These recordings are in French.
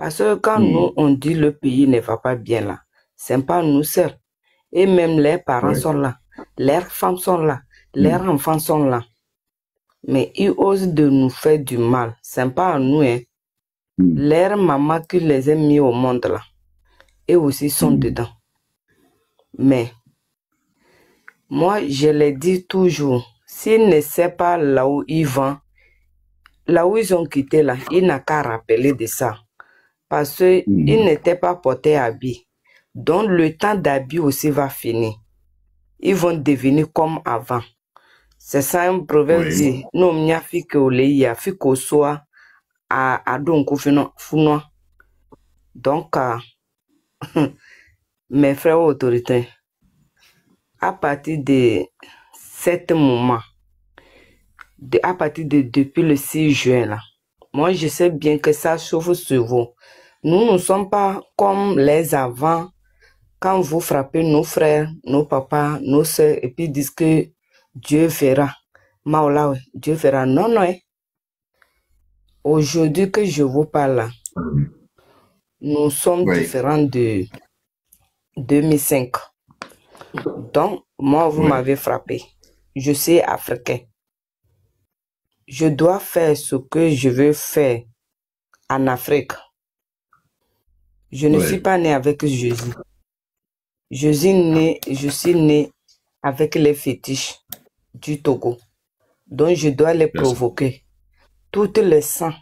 Parce que quand nous, on dit le pays ne va pas bien là, c'est pas nous seuls. Et même les parents sont là, leurs femmes sont là, leurs enfants sont là. Mais ils osent de nous faire du mal. C'est pas à nous, hein. Leurs mamans qui les ont mis au monde là, eux aussi sont dedans. Mais, moi, je les dis toujours, s'ils ne savent pas là où ils vont, là où ils ont quitté là, ils n'ont qu'à rappeler de ça. Parce qu'ils n'étaient pas portés à habit. Donc, le temps d'habit aussi va finir. Ils vont devenir comme avant. C'est ça un proverbe dit. Nous, on a fait que il a fait qu'on soit à donc founo. Donc, mes frères autorités, à partir de cet moment, à partir de depuis le 6 juin, là, moi, je sais bien que ça chauffe sur vous. Nous ne sommes pas comme les avant, quand vous frappez nos frères, nos papas, nos soeurs, et puis disent que Dieu verra. Maola, Dieu verra. Non, non. Aujourd'hui que je vous parle là, nous sommes différents de 2005. Donc, moi, vous m'avez frappé. Je suis africain. Je dois faire ce que je veux faire en Afrique. Je ne suis pas né avec Jésus. Je suis né avec les fétiches du Togo. Donc, je dois les provoquer. Toutes les sangs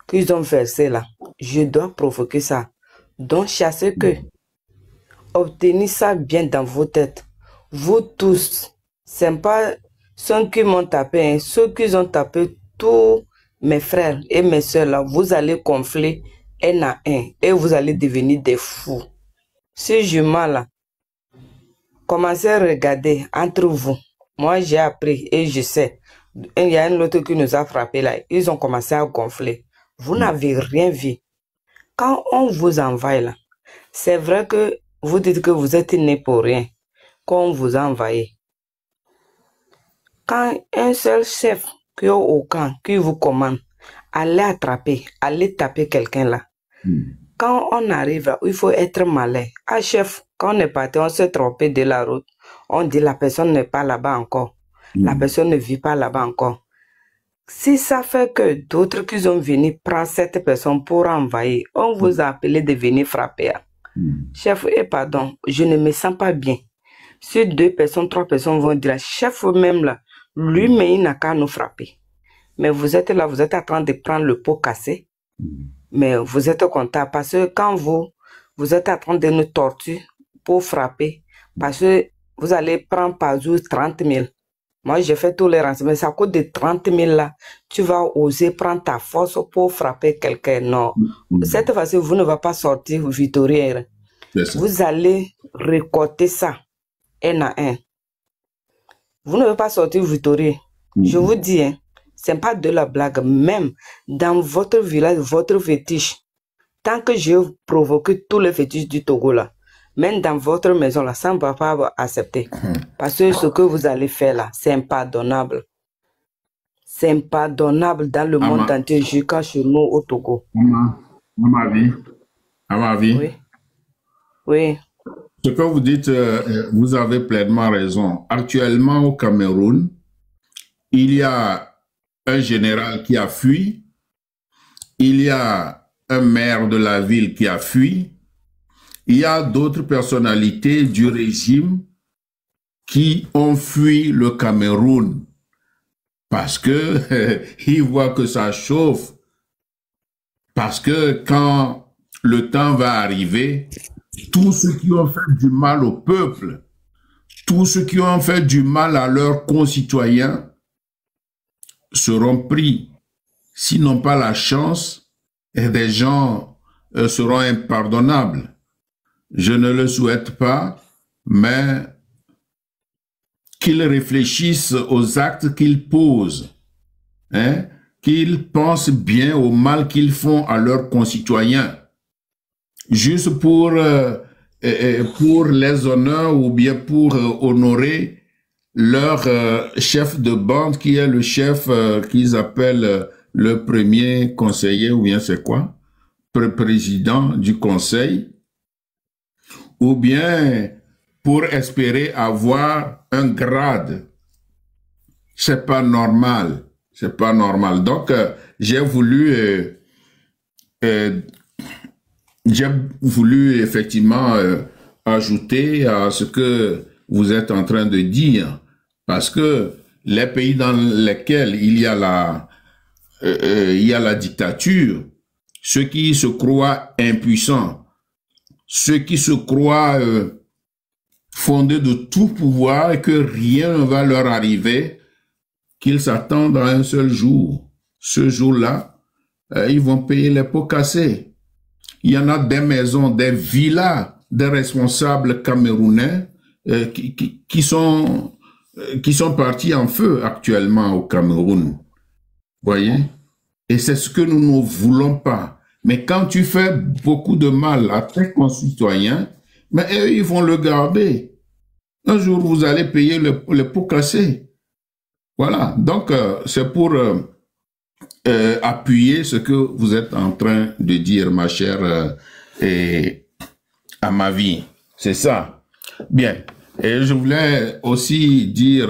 qu'ils ont versés là, je dois provoquer ça. Donc, chassez que. Obtenez ça bien dans vos têtes. Vous tous, c'est pas ceux qui m'ont tapé, hein, ceux qui ont tapé tous mes frères et mes soeurs là, vous allez gonfler un à un et vous allez devenir des fous. Ces juments là, commencez à regarder entre vous. Moi, j'ai appris et je sais. Il y a un autre qui nous a frappé là. Ils ont commencé à gonfler. Vous n'avez rien vu. Quand on vous envahit là, c'est vrai que vous dites que vous êtes né pour rien. Quand on vous envahit. Quand un seul chef qui est au camp, qui vous commande, allez attraper, allez taper quelqu'un là. Quand on arrive là, il faut être malin. Ah chef, quand on est parti, on s'est trompé de la route. On dit la personne n'est pas là-bas encore. La personne ne vit pas là-bas encore. Si ça fait que d'autres qui sont venus prendre cette personne pour envahir, on vous a appelé de venir frapper. Chef, pardon, je ne me sens pas bien. Si 2 personnes, 3 personnes vont dire, chef même là, lui-même il n'a qu'à nous frapper. Mais vous êtes là, vous êtes en train de prendre le pot cassé. Mais vous êtes content parce que quand vous êtes en train de nous torturer pour frapper, parce que vous allez prendre par jour 30 000. Moi, j'ai fait tous les renseignements. Ça coûte de 30 000 là. Tu vas oser prendre ta force pour frapper quelqu'un. Non. Cette fois-ci, vous ne va pas sortir victorieux. Vous allez récolter ça un à un. Vous ne pouvez pas sortir victorieux. Je vous dis, hein, c'est pas de la blague. Même dans votre village, votre fétiche, tant que je provoque tous les fétiches du Togo là, même dans votre maison là, ça ne va pas accepter. Parce que ce que vous allez faire là, c'est impardonnable. C'est impardonnable dans le monde entier, jusqu'à chez nous au Togo. À ma vie. Oui. Oui. Ce que vous dites, vous avez pleinement raison. Actuellement au Cameroun, il y a un général qui a fui, il y a un maire de la ville qui a fui, il y a d'autres personnalités du régime qui ont fui le Cameroun parce que ils voient que ça chauffe. Parce que quand le temps va arriver, tous ceux qui ont fait du mal au peuple, tous ceux qui ont fait du mal à leurs concitoyens seront pris. S'ils n'ont pas la chance, et des gens seront impardonnables. Je ne le souhaite pas, mais qu'ils réfléchissent aux actes qu'ils posent, hein, qu'ils pensent bien au mal qu'ils font à leurs concitoyens, juste pour les honneurs ou bien pour honorer leur chef de bande qui est le chef qu'ils appellent le premier conseiller ou bien c'est quoi? président du conseil, ou bien pour espérer avoir un grade. C'est pas normal. C'est pas normal. Donc, j'ai voulu effectivement ajouter à ce que vous êtes en train de dire, parce que les pays dans lesquels il y a la dictature, ceux qui se croient impuissants, ceux qui se croient fondés de tout pouvoir et que rien ne va leur arriver, qu'ils s'attendent à un seul jour. Ce jour-là, ils vont payer les pots cassés. Il y en a des maisons, des villas, des responsables camerounais qui sont partis en feu actuellement au Cameroun. Voyez? Et c'est ce que nous ne voulons pas. Mais quand tu fais beaucoup de mal à tes concitoyens, mais eux, ils vont le garder. Un jour, vous allez payer le pot cassé. Voilà. Donc, c'est pour appuyer ce que vous êtes en train de dire, ma chère Amavi. C'est ça. Bien. Et je voulais aussi dire,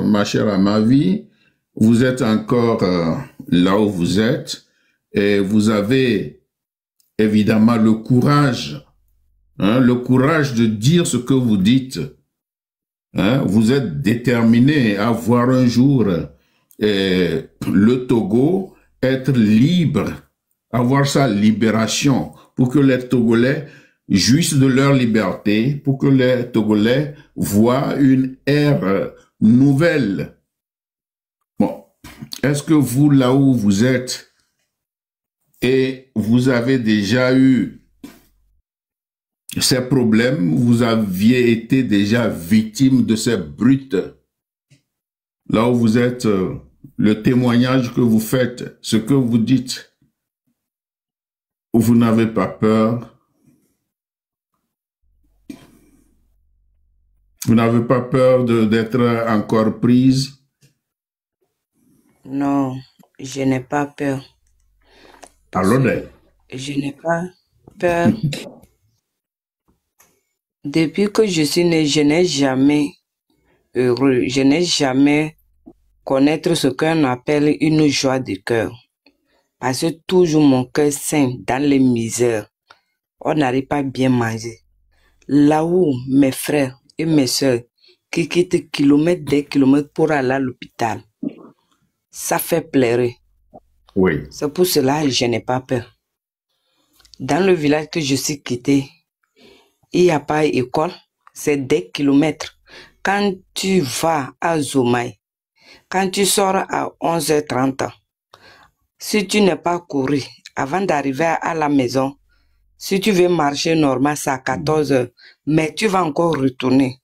ma chère Amavi, vous êtes encore là où vous êtes et vous avez évidemment le courage de dire ce que vous dites. Vous êtes déterminé à voir un jour le Togo être libre, avoir sa libération, pour que les Togolais jouissent de leur liberté, pour que les Togolais voient une ère nouvelle. Bon, est-ce que vous, là où vous êtes, et vous avez déjà eu ces problèmes, vous aviez été déjà victime de ces brutes, là où vous êtes, le témoignage que vous faites, ce que vous dites, vous n'avez pas peur? Vous n'avez pas peur d'être encore prise? Non, je n'ai pas peur. Alors, je n'ai pas peur. Depuis que je suis née, je n'ai jamais heureux. Je n'ai jamais connaître ce qu'on appelle une joie de cœur. Parce que toujours mon cœur sain dans les misères. On n'arrive pas à bien manger. Là où mes frères et mes soeurs qui quittent kilomètres des kilomètres pour aller à l'hôpital, ça fait pleurer. Oui. C'est pour cela que je n'ai pas peur. Dans le village que je suis quitté, il n'y a pas d'école, c'est des kilomètres. Quand tu vas à Zoumaï, quand tu sors à 11h30, si tu n'es pas couru avant d'arriver à la maison, si tu veux marcher normal, c'est à 14h, mais tu vas encore retourner.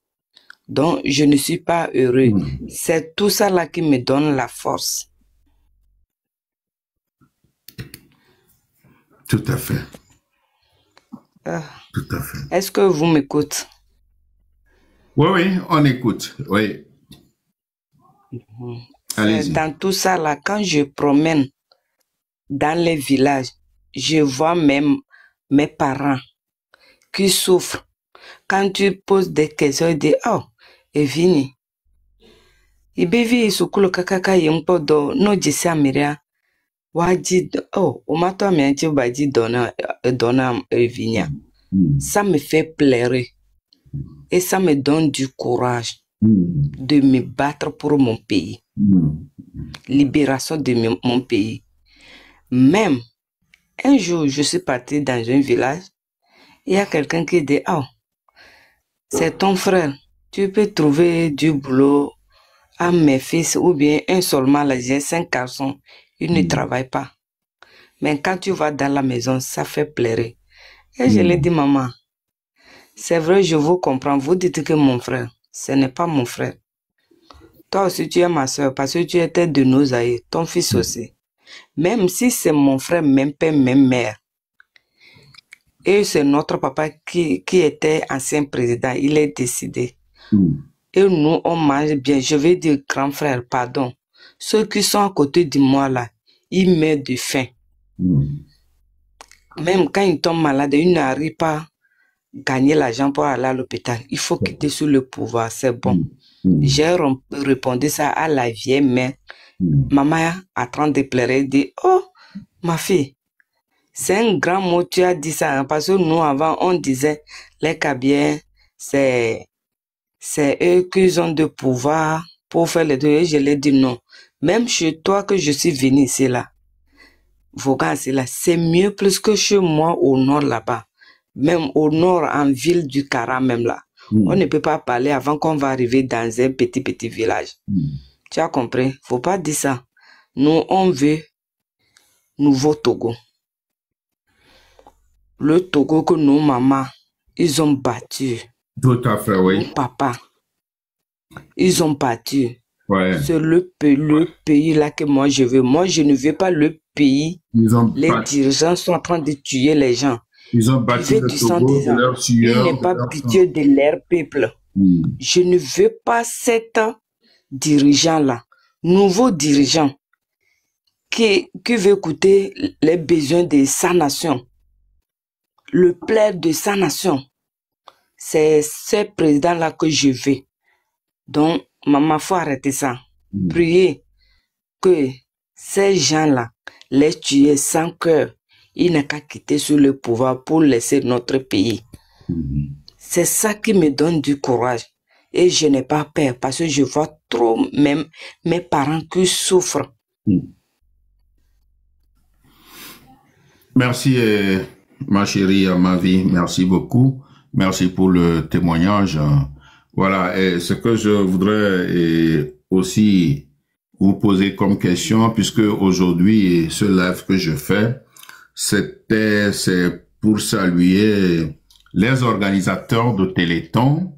Donc, je ne suis pas heureux. C'est tout ça là qui me donne la force. Tout à fait. Tout à fait. Est-ce que vous m'écoutez? Oui, on écoute. Oui. Allez-y. Dans tout ça là, quand je promène dans les villages, je vois même mes parents qui souffrent. Quand tu poses des questions, ils disent, oh, Evini. Ibevi sukulu kakaka yempo do no jisi amiria. Waji, oh, omato amianti baji dona Evinia. Ça me fait pleurer. Et ça me donne du courage de me battre pour mon pays. Libération de mon pays. Même un jour, je suis partie dans un village. Il y a quelqu'un qui dit, oh, c'est ton frère. Tu peux trouver du boulot à mes fils ou bien un seulement, là, j'ai 5 garçons. Ils ne travaillent pas. Mais quand tu vas dans la maison, ça fait pleurer. Et je lui ai dit, maman, c'est vrai, je vous comprends. Vous dites que mon frère, ce n'est pas mon frère. Toi aussi, tu es ma soeur parce que tu étais de nos aïeux, ton fils aussi. Même si c'est mon frère, même père, même mère. Et c'est notre papa qui était ancien président. Il est décédé. Et nous, on mange bien. Je vais dire, grand frère, pardon. Ceux qui sont à côté de moi là, ils meurent de faim. même quand il tombe malade, il n'arrive pas à gagner l'argent pour aller à l'hôpital. Il faut quitter sur le pouvoir, c'est bon. J'ai répondu ça à la vieille mère. Maman a train de pleurer, dit, oh, ma fille, c'est un grand mot, tu as dit ça, hein, parce que nous, avant, on disait, les Kabyens, c'est eux qui ont de pouvoir pour faire les deux. Et je l'ai dit non. Même chez toi que je suis venu ici, là, Vaughan, c'est là, c'est mieux plus que chez moi au nord, là-bas. Même au nord, en ville du Kara, même là. On ne peut pas parler avant qu'on va arriver dans un petit village. Tu as compris? Faut pas dire ça. Nous, on veut nouveau Togo. Le Togo que nos mamans, ils ont battu. Tout à fait, oui. Nos papas, ils ont battu. Ouais. C'est le pays là que moi je veux. Moi, je ne veux pas le pays. Les dirigeants sont en train de tuer les gens. Ils ont battu le Togo de leur sueur. Il n'est pas pitié de leur peuple. Je ne veux pas cet dirigeant-là, nouveau dirigeant, qui veut écouter les besoins de sa nation, le plaid de sa nation. C'est ce président-là que je veux. Donc, maman, faut arrêter ça. Priez que ces gens-là, les tuer sans cœur, ils n'ont qu'à quitter sur le pouvoir pour laisser notre pays. C'est ça qui me donne du courage. Et je n'ai pas peur parce que je vois trop même mes parents qui souffrent. Merci, ma chérie, ma vie. Merci beaucoup. Merci pour le témoignage. Voilà, et ce que je voudrais aussi vous poser comme question, puisque aujourd'hui, ce live que je fais, c'est pour saluer les organisateurs de Téléthon.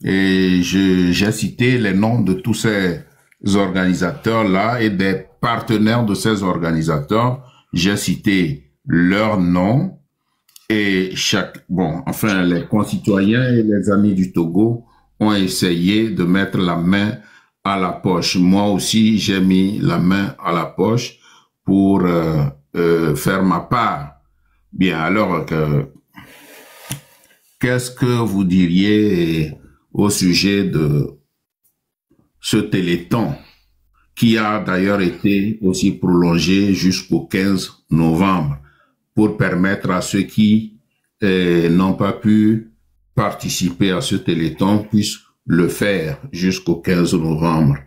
Et j'ai cité les noms de tous ces organisateurs-là et des partenaires de ces organisateurs. J'ai cité leurs noms et les concitoyens et les amis du Togo ont essayé de mettre la main à la poche. Moi aussi, j'ai mis la main à la poche pour faire ma part. Bien, alors, qu'est-ce que vous diriez au sujet de ce Téléthon qui a d'ailleurs été aussi prolongé jusqu'au 15 novembre pour permettre à ceux qui n'ont pas pu participer à ce Téléthon puissent le faire jusqu'au 15 novembre.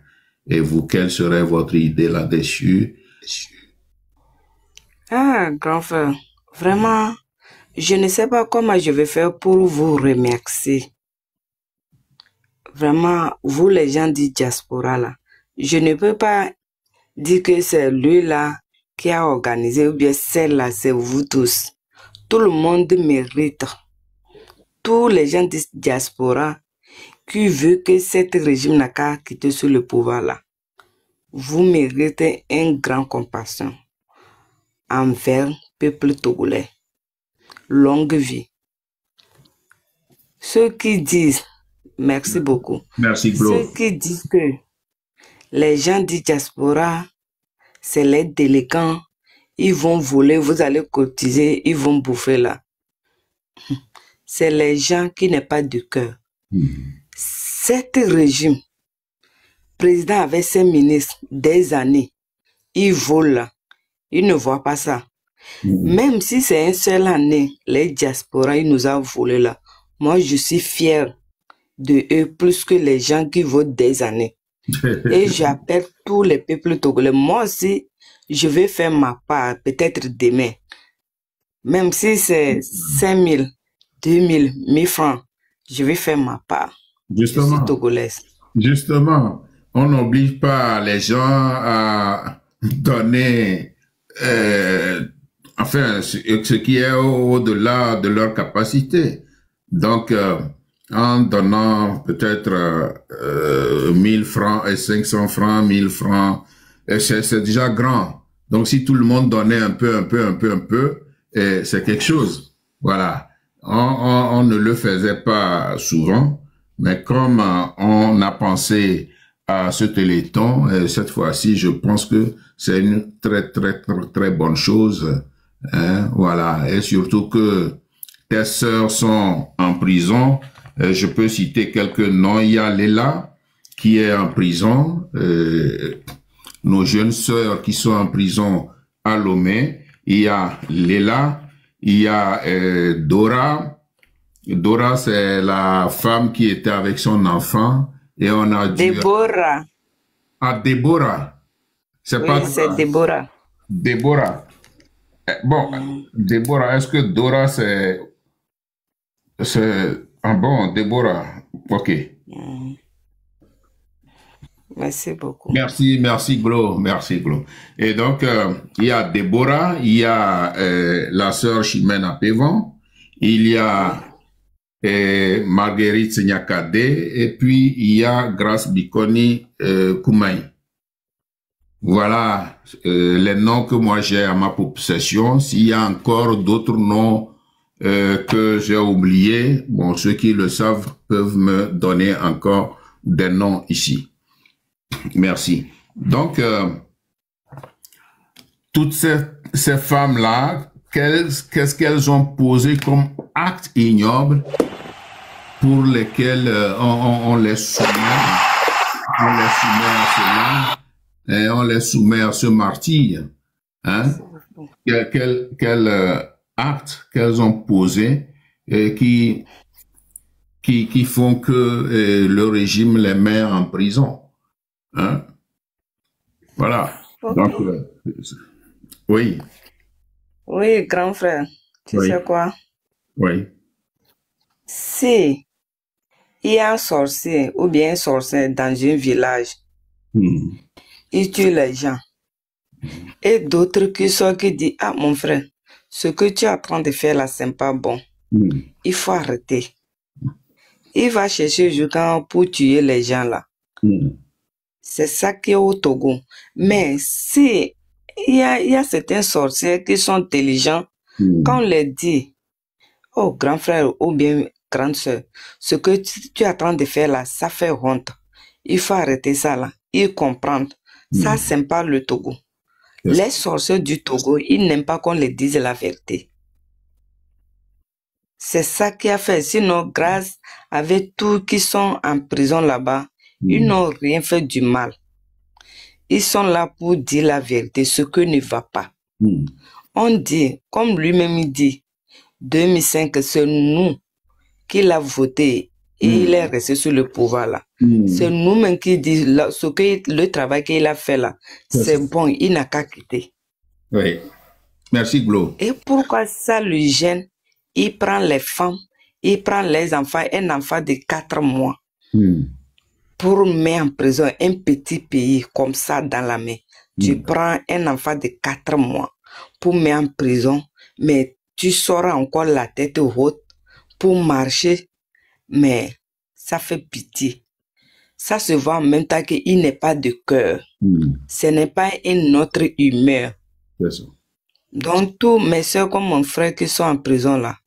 Et vous, quelle serait votre idée là-dessus? Ah, grand frère, vraiment, je ne sais pas comment je vais faire pour vous remercier. Vraiment, vous les gens du diaspora là, je ne peux pas dire que c'est lui là qui a organisé ou bien celle-là, c'est vous tous. Tout le monde mérite. Tous les gens du diaspora qui veulent que cet régime n'a qu'à quitter sur le pouvoir là. Vous méritez une grande compassion envers le peuple togolais. Longue vie. Ceux qui disent, merci beaucoup. Merci, Glo. Ceux qui disent que les gens du diaspora, c'est les délinquants, ils vont voler, vous allez cotiser, ils vont bouffer là. C'est les gens qui n'ont pas de cœur. Cet régime, président avec ses ministres des années, ils volent là. Ils ne voient pas ça. Même si c'est une seule année, les diasporas, ils nous ont volé là. Moi, je suis fier de eux plus que les gens qui votent des années. Et j'appelle tous les peuples togolais. Moi aussi, je vais faire ma part, peut-être demain. Même si c'est 5 000, 2 000, 1000 francs, je vais faire ma part. Justement, je suis togolaise. Justement, on n'oblige pas les gens à donner ce qui est au-delà de leur capacité. Donc, en donnant peut-être 1000 francs et 500 francs, 1000 francs, c'est déjà grand. Donc, si tout le monde donnait un peu, c'est quelque chose. Voilà. On ne le faisait pas souvent, mais comme on a pensé à ce Téléthon, cette fois-ci, je pense que c'est une très bonne chose Hein, voilà. Et surtout que tes sœurs sont en prison. Je peux citer quelques noms. Il y a Léla qui est en prison. Nos jeunes sœurs qui sont en prison à Lomé. Il y a Léla. Il y a Dora. Dora, c'est la femme qui était avec son enfant. Et on a dû... Déborah. Ah, Déborah. C'est pas... Oui, c'est Déborah. Déborah. Bon, Déborah, est-ce que Dora, c'est... Ah bon, Déborah. Ok. Merci beaucoup. Merci Glo, merci Glo. Et donc, il y a Déborah, il y a la sœur Chimène Apévan, il y a Marguerite Senyakade, et puis il y a Grace Bikoni Koumaï. Voilà les noms que moi j'ai à ma possession. S'il y a encore d'autres noms que j'ai oubliés, bon, ceux qui le savent peuvent me donner encore des noms ici. Merci. Donc, toutes ces femmes-là, qu'est-ce qu'elles ont posé comme actes ignobles pour lesquels on les soumet à cela et on les soumet à ce martyre. Hein? Quel actes qu'elles ont posé et qui font que le régime les met en prison. Hein? Voilà. Okay. Donc, oui. Oui, grand frère. Tu sais quoi? Oui. Si il y a un sorcier ou bien un sorcier dans un village, il tue les gens. Et d'autres qui disent, ah mon frère, ce que tu es en train de faire là, c'est pas bon. Il faut arrêter. Il va chercher jusqu'à pour tuer les gens là. C'est ça qui est au Togo. Mais si il y a certains sorciers qui sont intelligents, quand on les dit, oh grand frère ou bien grande soeur, ce que tu es en train de faire là, ça fait honte. Il faut arrêter ça là. Ils comprennent. Ça, c'est pas le Togo. Les sorciers du Togo, ils n'aiment pas qu'on les dise la vérité. C'est ça qui a fait. Sinon, grâce avec tous qui sont en prison là-bas, ils n'ont rien fait du mal. Ils sont là pour dire la vérité, ce que ne va pas. On dit, comme lui-même dit, 2005, c'est nous qui l'a voté et il est resté sur le pouvoir là. C'est nous-mêmes qui disons le travail qu'il a fait là, c'est bon, il n'a qu'à quitter. Oui. Merci Glo. Et pourquoi ça le gêne? Il prend les femmes, il prend les enfants, un enfant de 4 mois. Pour mettre en prison un petit pays comme ça dans la main. Tu prends un enfant de 4 mois pour mettre en prison, mais tu sauras encore la tête haute pour marcher, mais ça fait pitié. Ça se voit en même temps qu'il n'est pas de cœur. Ce n'est pas une autre humeur. Donc, tous mes soeurs comme mon frère qui sont en prison là,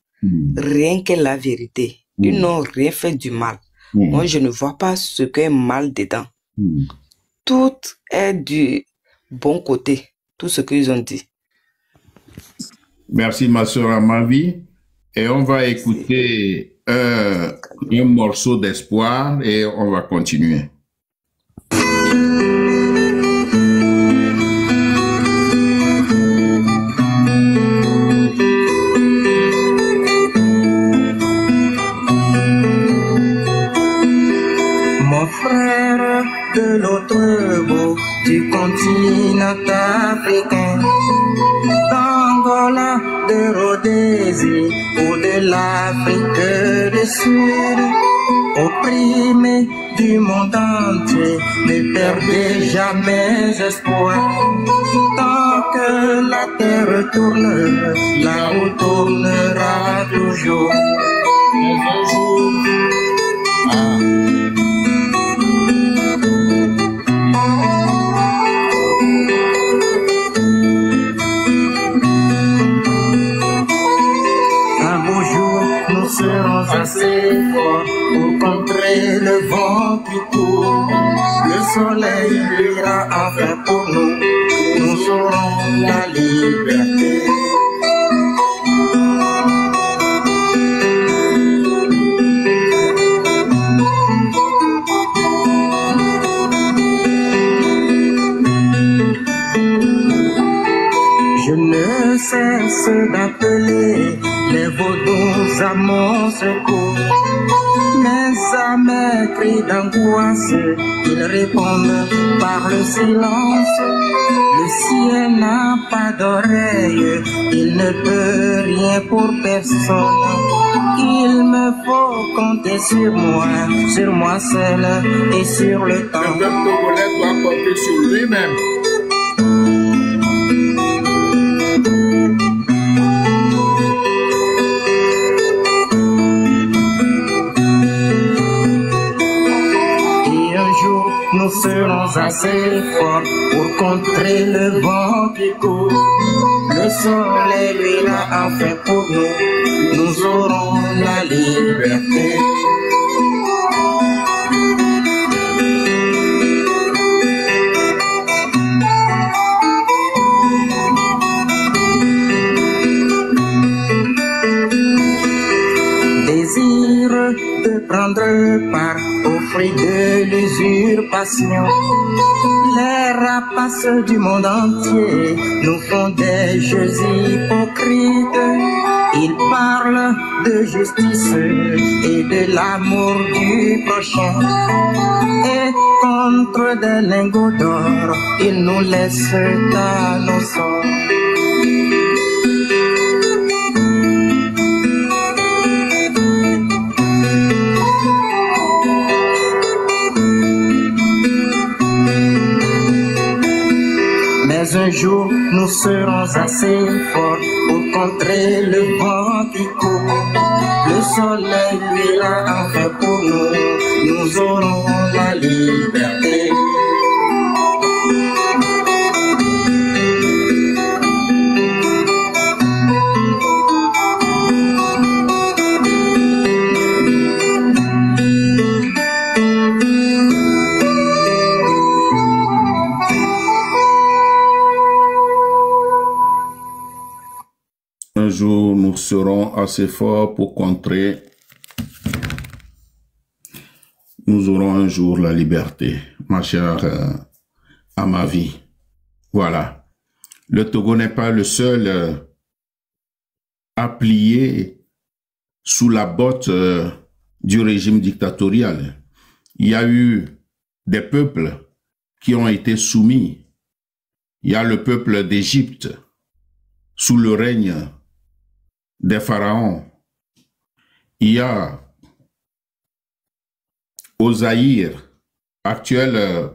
rien que la vérité, ils n'ont rien fait du mal. Moi, je ne vois pas ce qu'est mal dedans. Tout est du bon côté, tout ce qu'ils ont dit. Merci ma soeur Amavi. Et on va écouter un morceau d'espoir et on va continuer. Mon frère de l'autre bout du continent africain, d'Angola, de Rhodésie ou de l'Afrique du Sud, opprimé du monde entier, ne perdez jamais espoir. Tant que la terre tourne, la roue tournera toujours. Nous serons assez forts pour contrer le vent qui court. Le soleil brillera enfin pour nous. Nous aurons la liberté. cesse d'appeler les vaudoux à mon secours. Mais à mes cris d'angoisse, ils répondent par le silence. Le ciel n'a pas d'oreille, il ne peut rien pour personne. Il me faut compter sur moi seul et sur le temps. Le peuple congolais doit compter sur lui-même. Nous serons assez forts pour contrer le vent qui court. Le soleil, lui, là, enfin pour nous, nous aurons la liberté. Désir de prendre part au fruit de l'usurpation. Les rapaces du monde entier nous font des jeux hypocrites. Ils parlent de justice et de l'amour du prochain. Et contre des lingots d'or, ils nous laissent à nos sorts. Mais un jour, nous serons assez forts pour contrer le vent qui court. Le soleil, lui, là, enfin pour nous, nous aurons la liberté. Un jour, nous serons assez forts pour contrer. Nous aurons un jour la liberté, ma chère à ma vie. Voilà. Le Togo n'est pas le seul à plier sous la botte du régime dictatorial. Il y a eu des peuples qui ont été soumis. Il y a le peuple d'Égypte sous le règne des pharaons. Il y a au Zaïre, actuelle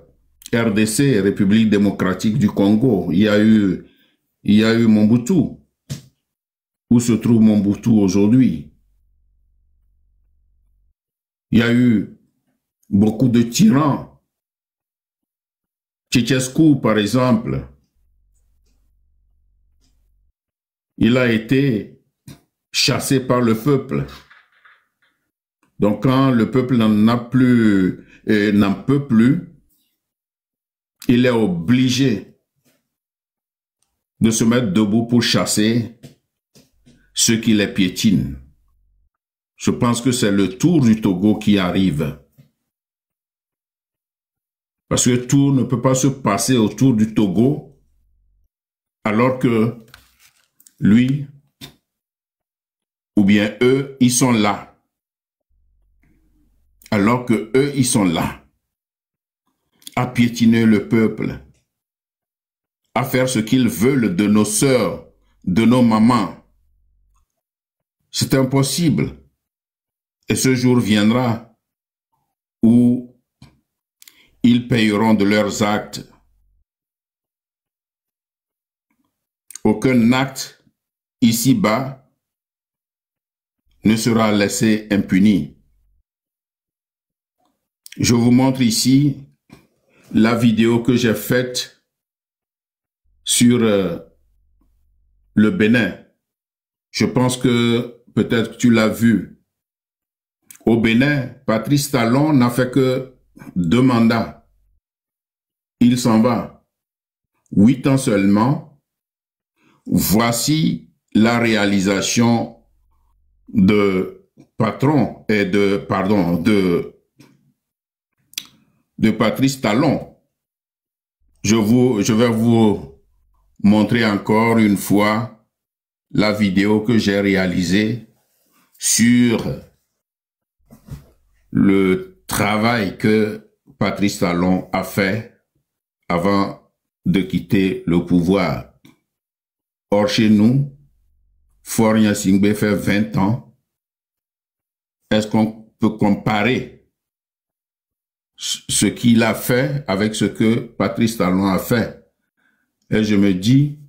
RDC, République démocratique du Congo, il y a eu Mobutu. Où se trouve Mobutu aujourd'hui? Il y a eu beaucoup de tyrans. Ceausescu, par exemple, il a été chassé par le peuple. Donc quand le peuple n'en peut plus, il est obligé de se mettre debout pour chasser ceux qui les piétinent. Je pense que c'est le tour du Togo qui arrive. Parce que tout ne peut pas se passer autour du Togo alors que lui, ou bien eux, ils sont là. Alors que eux, ils sont là. À piétiner le peuple. À faire ce qu'ils veulent de nos sœurs, de nos mamans. C'est impossible. Et ce jour viendra où ils payeront de leurs actes. Aucun acte ici-bas ne sera laissé impuni. Je vous montre ici la vidéo que j'ai faite sur le Bénin. Je pense que peut-être tu l'as vu. Au Bénin, Patrice Talon n'a fait que 2 mandats. Il s'en va. 8 ans seulement. Voici la réalisation de Patrice Talon. Je vais vous montrer encore une fois la vidéo que j'ai réalisée sur le travail que Patrice Talon a fait avant de quitter le pouvoir. Or, chez nous, Faure Gnassingbé fait 20 ans. Est-ce qu'on peut comparer ce qu'il a fait avec ce que Patrice Talon a fait? Et je me dis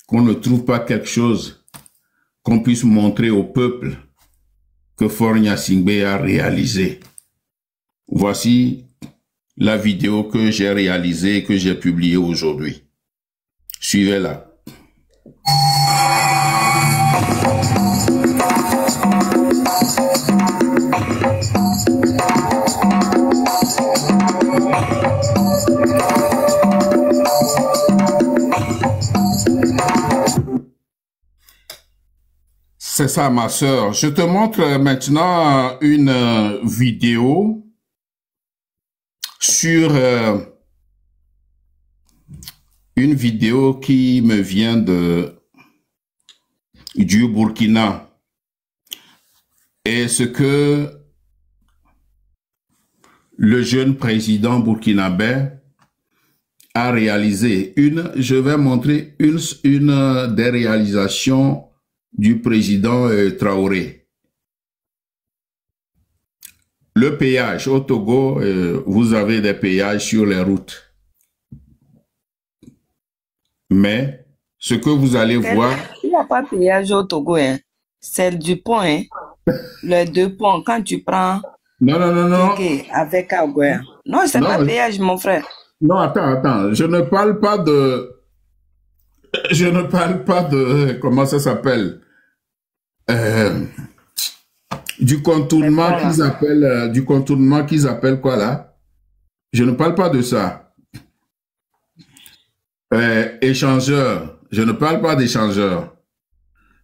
qu'on ne trouve pas quelque chose qu'on puisse montrer au peuple que Faure Gnassingbé a réalisé. Voici la vidéo que j'ai réalisée et que j'ai publiée aujourd'hui. Suivez-la. C'est ça, ma sœur. Je te montre maintenant une vidéo sur une vidéo qui me vient du Burkina. Et ce que le jeune président burkinabé a réalisé. Je vais montrer une des réalisations du président Traoré. Le péage au Togo, vous avez des péages sur les routes. Mais ce que vous allez voir... Il n'y a pas de péage au Togo, hein. C'est du pont, hein. Les deux ponts, quand tu prends... Non. Avec Aguer. Non, c'est pas le péage, mon frère. Non, attends. Je ne parle pas de... Comment ça s'appelle? Du contournement qu'ils appellent quoi là? Je ne parle pas de ça. Échangeur. Je ne parle pas d'échangeur.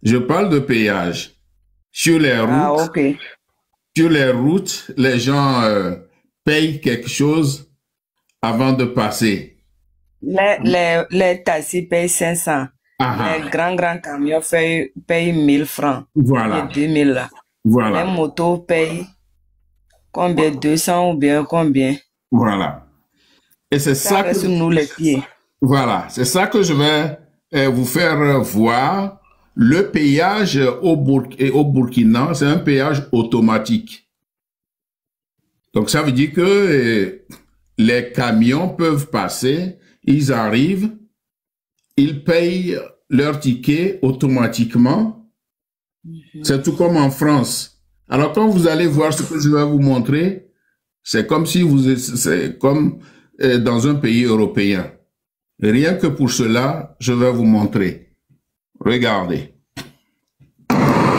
Je parle de péage. Sur les routes. Ah, ok. Sur les routes, les gens payent quelque chose avant de passer. Les taxis payent 500. Les grands camions payent 1000 francs. Voilà. Et 2000 là. Voilà. Les motos payent combien? 200 ou bien combien? Voilà. Et c'est ça que... sur nous les pieds. Voilà. C'est ça que je vais vous faire voir. Le péage au Burkina, c'est un péage automatique. Donc ça veut dire que les camions peuvent passer, ils arrivent, ils payent leur ticket automatiquement. C'est tout comme en France. Alors quand vous allez voir ce que je vais vous montrer, c'est comme si c'est comme dans un pays européen. Rien que pour cela, je vais vous montrer. Regardez.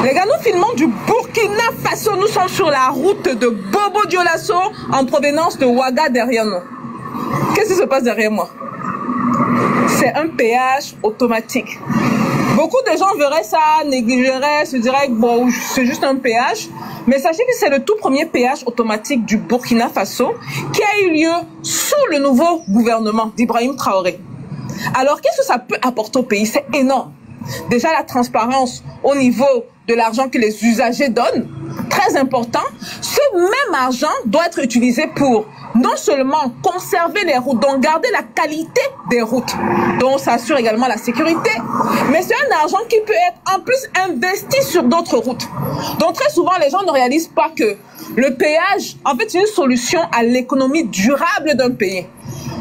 Les gars, nous filmons du Burkina Faso. Nous sommes sur la route de Bobo Dioulasso en provenance de Ouaga derrière nous. Qu'est-ce qui se passe derrière moi? C'est un péage automatique. Beaucoup de gens verraient ça, négligeraient, se diraient que bon, c'est juste un péage. Mais sachez que c'est le tout premier péage automatique du Burkina Faso qui a eu lieu sous le nouveau gouvernement d'Ibrahim Traoré. Alors, qu'est-ce que ça peut apporter au pays? C'est énorme. Déjà, la transparence au niveau de l'argent que les usagers donnent, très important. Ce même argent doit être utilisé pour non seulement conserver les routes, donc garder la qualité des routes, dont on s'assure également la sécurité, mais c'est un argent qui peut être en plus investi sur d'autres routes. Donc très souvent, les gens ne réalisent pas que le péage, en fait, c'est une solution à l'économie durable d'un pays.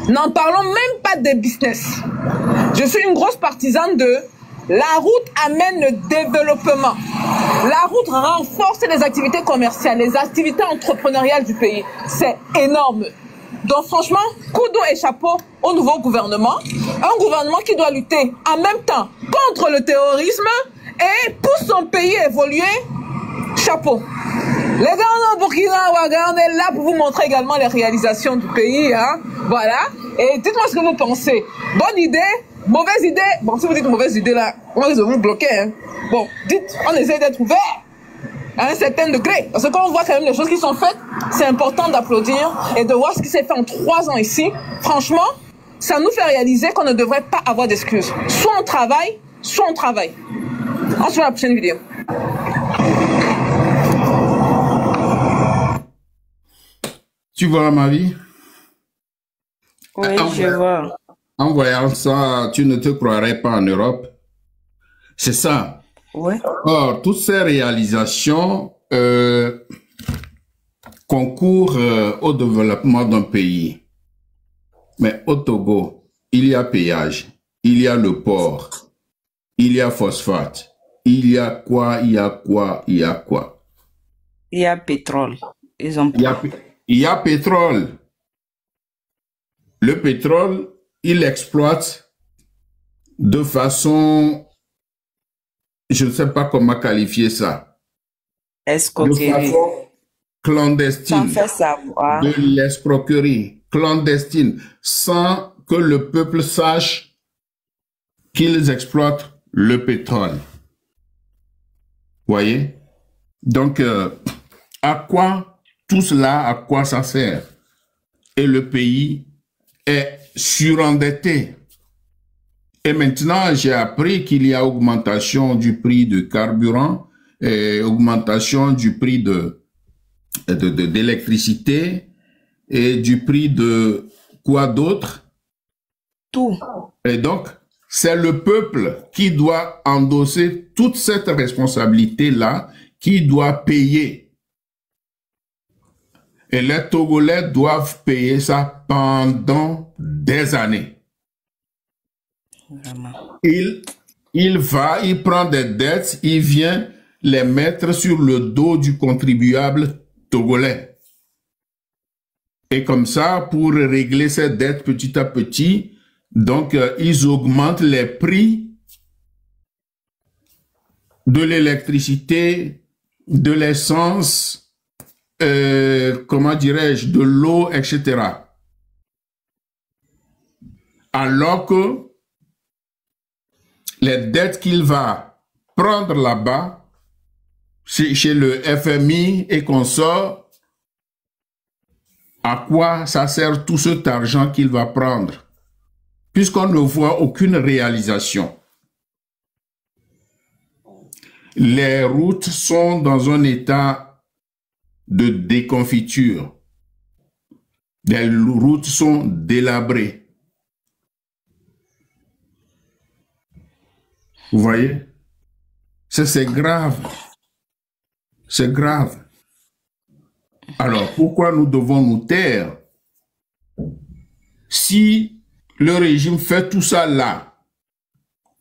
N'en parlons même pas des business. Je suis une grosse partisane de la route amène le développement. La route renforce les activités commerciales, les activités entrepreneuriales du pays. C'est énorme. Donc franchement, coup d'eau et chapeau au nouveau gouvernement. Un gouvernement qui doit lutter en même temps contre le terrorisme et pour son pays évoluer. Chapeau. Les gars, on est au Burkina, on est là pour vous montrer également les réalisations du pays. Hein. Voilà. Et dites-moi ce que vous pensez. Bonne idée? Mauvaise idée? Bon, si vous dites mauvaise idée là, on va vous bloquer. Hein. Bon, dites, on essaie d'être ouvert à un certain degré. Parce que quand on voit quand même les choses qui sont faites, c'est important d'applaudir et de voir ce qui s'est fait en 3 ans ici. Franchement, ça nous fait réaliser qu'on ne devrait pas avoir d'excuses. Soit on travaille, soit on travaille. On se voit à la prochaine vidéo. Tu vois ma vie? Oui, je vois. En voyant ça, tu ne te croirais pas en Europe. C'est ça. Oui. Or, toutes ces réalisations concourent au développement d'un pays. Mais au Togo, il y a péage, il y a le port, il y a phosphate, il y a quoi, il y a quoi, il y a quoi. Il y a pétrole. Ils ont Il y a pétrole. Le pétrole, il exploite de façon, je ne sais pas comment qualifier ça, de escroquerie. façon clandestine, Sans faire savoir. de l'escroquerie clandestine, sans que le peuple sache qu'ils exploitent le pétrole. Voyez? Donc, à quoi tout cela, à quoi ça sert? Et le pays est surendetté. Et maintenant, j'ai appris qu'il y a augmentation du prix du carburant, et augmentation du prix d'électricité et du prix de quoi d'autre? Tout. Et donc, c'est le peuple qui doit endosser toute cette responsabilité-là, qui doit payer. Et les Togolais doivent payer ça pendant des années. Vraiment. Il prend des dettes, il vient les mettre sur le dos du contribuable togolais. Et comme ça, pour régler ces dettes petit à petit, donc ils augmentent les prix de l'électricité, de l'essence, comment dirais-je, de l'eau, etc. Alors que les dettes qu'il va prendre là-bas, chez le FMI et consorts, à quoi ça sert tout cet argent qu'il va prendre? Puisqu'on ne voit aucune réalisation. Les routes sont dans un état de déconfiture. Les routes sont délabrées. Vous voyez? C'est grave. C'est grave. Alors, pourquoi nous devons nous taire? Si le régime fait tout ça là,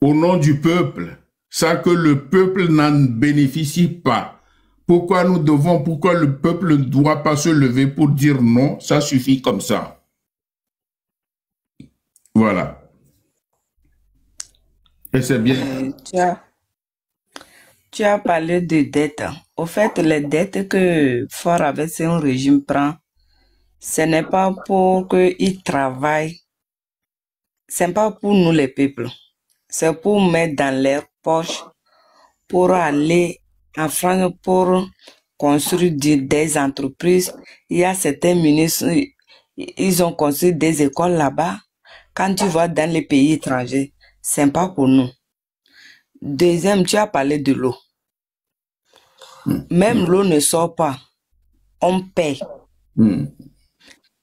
au nom du peuple, sans que le peuple n'en bénéficie pas, pourquoi le peuple ne doit pas se lever pour dire non, ça suffit comme ça? Voilà. Et c'est bien. Tu as parlé de dettes. Au fait, les dettes que Fort avec son régime prend, ce n'est pas pour qu'ils travaillent, ce n'est pas pour nous les peuples. C'est pour mettre dans leurs poches, pour aller en France, pour construire des entreprises. Il y a certains ministres, ils ont construit des écoles là-bas. Quand tu vas dans les pays étrangers, ce n'est pas pour nous. Deuxième, tu as parlé de l'eau. Même l'eau ne sort pas. On paie.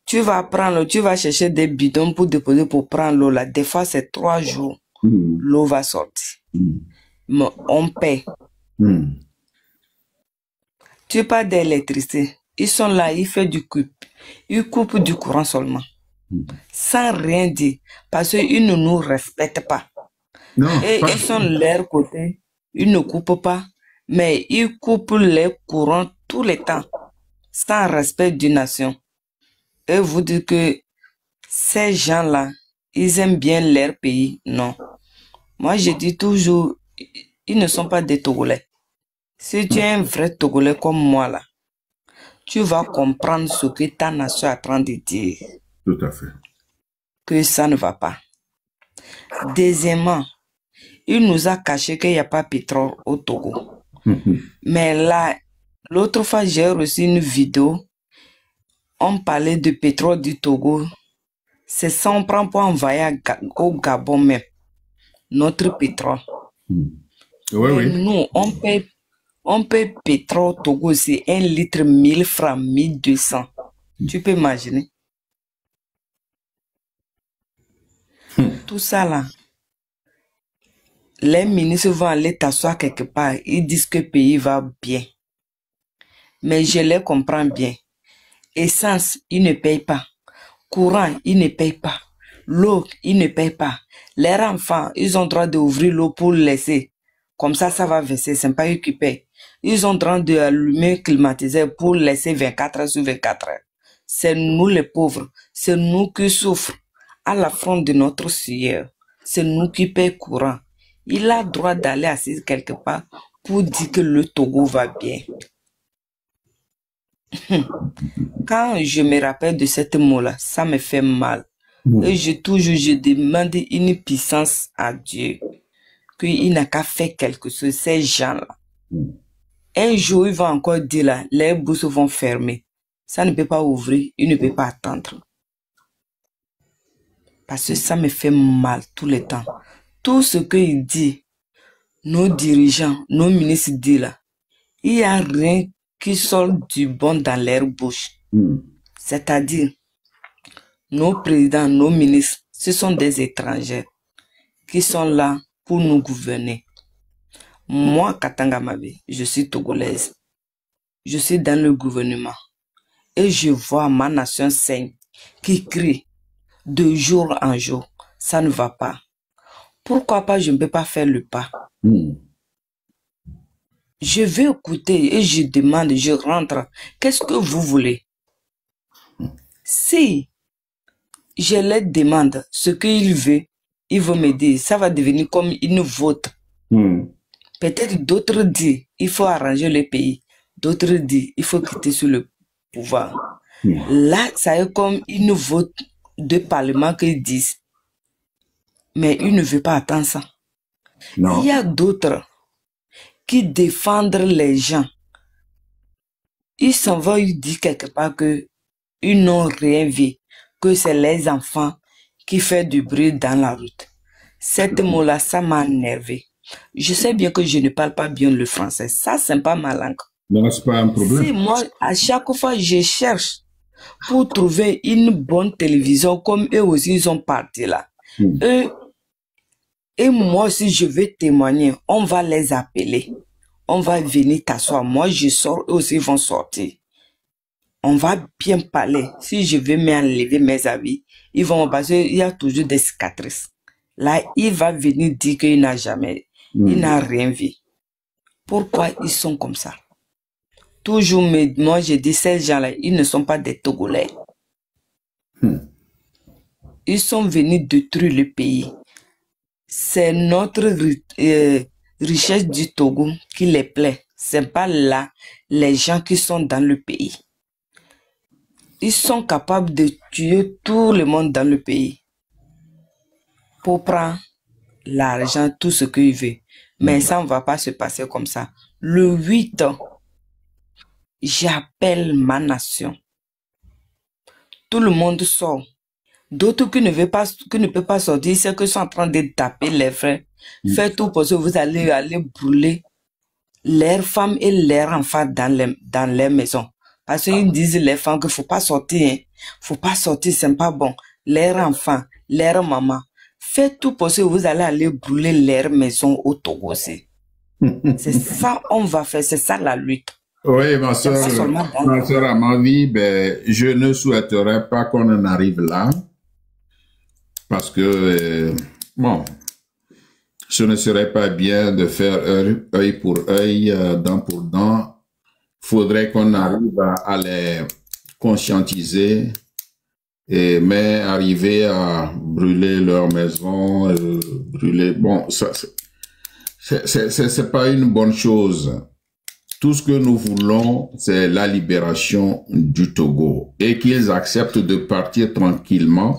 Tu vas prendre, tu vas chercher des bidons pour déposer pour prendre l'eau là. Des fois, c'est 3 jours. L'eau va sortir. Mais on paie. Tu parles d'électricité. Ils sont là, ils font du coupe. Ils coupent du courant seulement. Sans rien dire. Parce qu'ils ne nous respectent pas. Non, et ils sont de leur côté. Ils ne coupent pas. Mais ils coupent les courants tout le temps. Sans respect d'une nation. Et vous dites que ces gens-là, ils aiment bien leur pays. Non. Moi, je dis toujours, ils ne sont pas des Togolais. Si tu es un vrai Togolais comme moi, là, tu vas comprendre ce que ta nation est en train de dire. Tout à fait. Que ça ne va pas. Deuxièmement, il nous a caché qu'il n'y a pas de pétrole au Togo. Mais là, l'autre fois, j'ai reçu une vidéo. On parlait de pétrole du Togo. C'est ça, on prend pour envoyer au Gabon même. Notre pétrole. Oui, Mais oui. nous, on paye pétrole au Togo, c'est 1 litre 1000 francs, 1200. Tu peux imaginer. Tout ça là, les ministres vont aller t'asseoir quelque part, ils disent que le pays va bien. Mais je les comprends bien. Essence, ils ne payent pas. Courant, ils ne payent pas. L'eau, ils ne payent pas. Les enfants, ils ont droit d'ouvrir l'eau pour laisser. Comme ça va verser, c'est pas eux qui payent. Ils ont droit d'allumer le climatiseur pour laisser 24 heures sur 24 heures. C'est nous les pauvres, c'est nous qui souffrons à la front de notre sueur. C'est nous qui payons courant. Il a droit d'aller assis quelque part pour dire que le Togo va bien. Quand je me rappelle de cette mot-là, ça me fait mal. Et je demande une puissance à Dieu, qu'il n'a qu'à faire quelque chose, ces gens-là. Un jour, il va encore dire là, les bourses vont fermer. Ça ne peut pas ouvrir, il ne peut pas attendre. Parce que ça me fait mal tout le temps. Tout ce qu'il dit, nos dirigeants, nos ministres disent là, il n'y a rien qui sort du bon dans leur bouche. C'est-à-dire, nos présidents, nos ministres, ce sont des étrangers qui sont là pour nous gouverner. Moi, Katanga Mabe, je suis togolaise. Je suis dans le gouvernement. Et je vois ma nation saigne qui crie de jour en jour. Ça ne va pas. Pourquoi pas je ne peux pas faire le pas? Je vais écouter et je demande, je rentre. Qu'est-ce que vous voulez? Si je leur demande ce qu'il veut, ils vont me dire, ça va devenir comme une vote. Peut-être d'autres disent, il faut arranger le pays. D'autres disent, il faut quitter sur le pouvoir. Là, ça est comme une vote de parlement qu'ils disent. Mais ils ne veulent pas attendre ça. Non. Il y a d'autres qui défendent les gens. Ils s'en vont, ils disent quelque part que ils n'ont rien vu, que c'est les enfants qui font du bruit dans la route. Cette mot-là, ça m'a énervé. Je sais bien que je ne parle pas bien le français. Ça, c'est pas ma langue. Non, c'est pas un problème. Si moi, à chaque fois, je cherche pour trouver une bonne télévision, comme eux aussi, ils ont parti là. Et moi aussi, je vais témoigner. On va les appeler. On va venir t'asseoir. Moi, je sors, eux aussi vont sortir. On va bien parler. Si je veux m'enlever mes habits, ils vont, parce qu'il y a toujours des cicatrices. Là, il va venir dire qu'il n'a jamais, il n'a rien vu. Pourquoi ils sont comme ça? Toujours, moi, je dis, ces gens-là, ils ne sont pas des Togolais. Ils sont venus détruire le pays. C'est notre richesse du Togo qui les plaît. C'est pas là les gens qui sont dans le pays. Ils sont capables de tuer tout le monde dans le pays pour prendre l'argent, tout ce qu'ils veulent. Mais ça ne va pas se passer comme ça. Le 8, j'appelle ma nation. Tout le monde sort. D'autres qui ne peuvent pas sortir, c'est qu'ils sont en train de taper les frères. Faites tout pour que vous allez brûler leurs femmes et leurs enfants dans les maisons. Parce qu'ils disent les femmes qu'il ne faut pas sortir. Hein. Faut pas sortir, c'est pas bon. Leurs enfants, leurs mamans. Faites tout pour que vous allez brûler leurs maisons au Togo. C'est ça on va faire, c'est ça la lutte. Oui, ma soeur à ma vie, ben, je ne souhaiterais pas qu'on en arrive là. Parce que, bon, ce ne serait pas bien de faire œil pour œil, dent pour dent. Faudrait qu'on arrive à les conscientiser, mais arriver à brûler leur maison, brûler, bon, ça, c'est pas une bonne chose. Tout ce que nous voulons, c'est la libération du Togo et qu'ils acceptent de partir tranquillement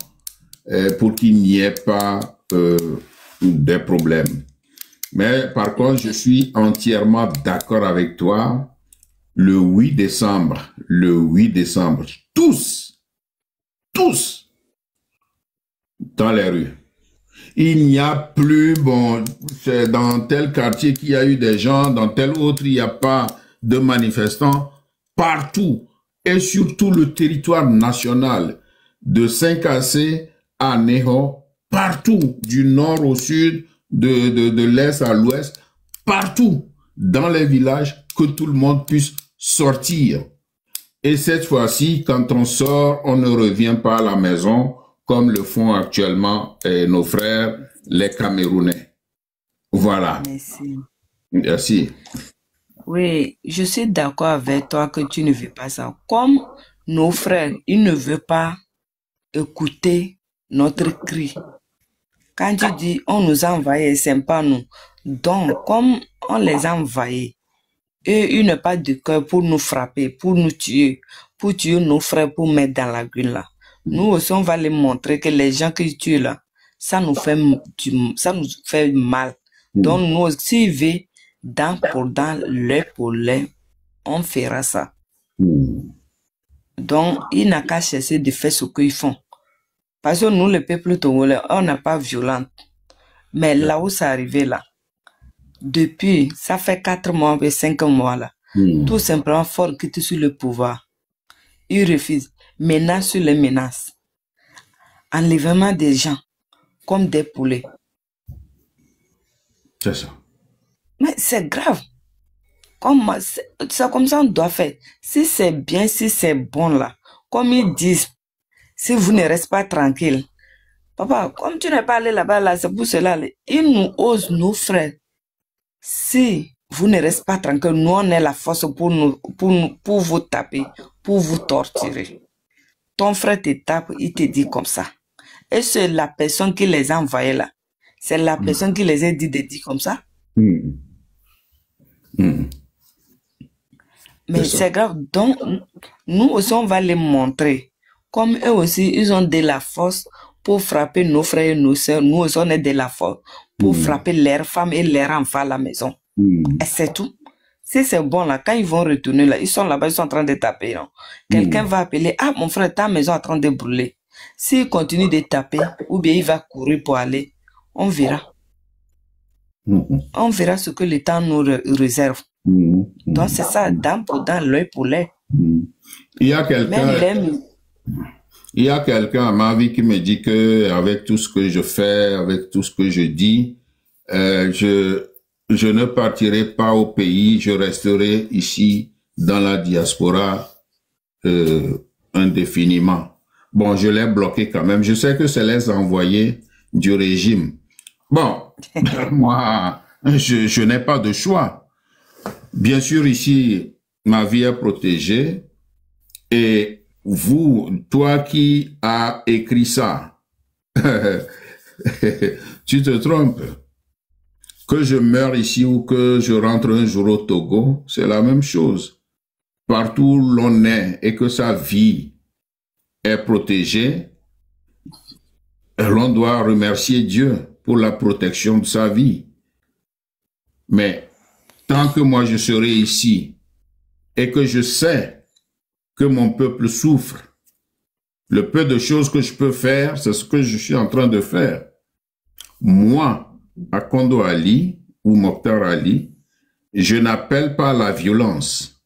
pour qu'il n'y ait pas des problèmes. Mais par contre, je suis entièrement d'accord avec toi. Le 8 décembre, tous dans les rues. il n'y a plus, bon, c'est dans tel quartier qu'il y a eu des gens, dans tel autre, il n'y a pas de manifestants. Partout, et sur tout le territoire national, de Saint-Cassé à Ného, partout, du nord au sud, de l'est à l'ouest, partout, dans les villages, que tout le monde puisse sortir. Et cette fois-ci, quand on sort, on ne revient pas à la maison, comme le font actuellement nos frères, les Camerounais. Voilà. Merci. Merci. Oui, je suis d'accord avec toi que tu ne veux pas ça. Comme nos frères, ils ne veulent pas écouter notre cri. Quand tu dis on nous a envoyés, c'est pas nous. Donc, comme on les a envoyés, eux, ils n'ont pas de cœur pour nous frapper, pour nous tuer, pour tuer nos frères, pour mettre dans la gueule là. Nous aussi, on va les montrer que les gens qui tuent là, ça nous fait mal. Donc, nous aussi, veut dent pour dent, l'œil pour l'œil, on fera ça. Donc, il n'a qu'à chercher de faire ce qu'ils font. Parce que nous, le peuple togolais, on n'a pas violent. Mais là où c'est arrivé là, depuis, ça fait 4 mois et 5 mois là, tout simplement fort quitte sur le pouvoir. Il refuse. Menace sur les menaces. Enlèvement des gens, comme des poulets. C'est ça. Mais c'est grave. C'est comme ça on doit faire. Si c'est bien, si c'est bon là, comme ils disent, si vous ne restez pas tranquille, papa, comme tu n'es pas allé là-bas, là, c'est pour cela, ils nous osent, nos frères. Si vous ne restez pas tranquille, nous on est la force pour vous taper, pour vous torturer. Ton frère te tape, il te dit comme ça. Et c'est la personne qui les a envoyés là. C'est la personne qui les a dit de dire comme ça. Mais c'est grave. Donc, nous aussi, on va les montrer. Comme eux aussi, ils ont de la force pour frapper nos frères et nos sœurs. Nous aussi, on est de la force pour frapper leurs femmes et leurs enfants à la maison. Et c'est tout. Si c'est bon là, quand ils vont retourner là, ils sont là-bas, ils sont en train de taper. Quelqu'un va appeler, ah mon frère, ta maison est en train de brûler. S'il continue de taper, ou bien il va courir pour aller, on verra. On verra ce que le temps nous réserve. Donc c'est ça, dent pour dent, l'œil pour l'œil. Il y a quelqu'un à ma vie qui me dit que avec tout ce que je fais, avec tout ce que je dis, je ne partirai pas au pays, je resterai ici dans la diaspora indéfiniment. Bon, je l'ai bloqué quand même. Je sais que c'est les envoyés du régime. Bon, moi, je n'ai pas de choix. Bien sûr, ici, ma vie est protégée. Et vous, toi qui as écrit ça, tu te trompes. Que je meure ici ou que je rentre un jour au Togo, c'est la même chose. Partout où l'on est et que sa vie est protégée, l'on doit remercier Dieu pour la protection de sa vie. Mais tant que moi je serai ici et que je sais que mon peuple souffre, le peu de choses que je peux faire, c'est ce que je suis en train de faire. Moi, Akondo Ali ou Mokhtar Ali, je n'appelle pas à la violence.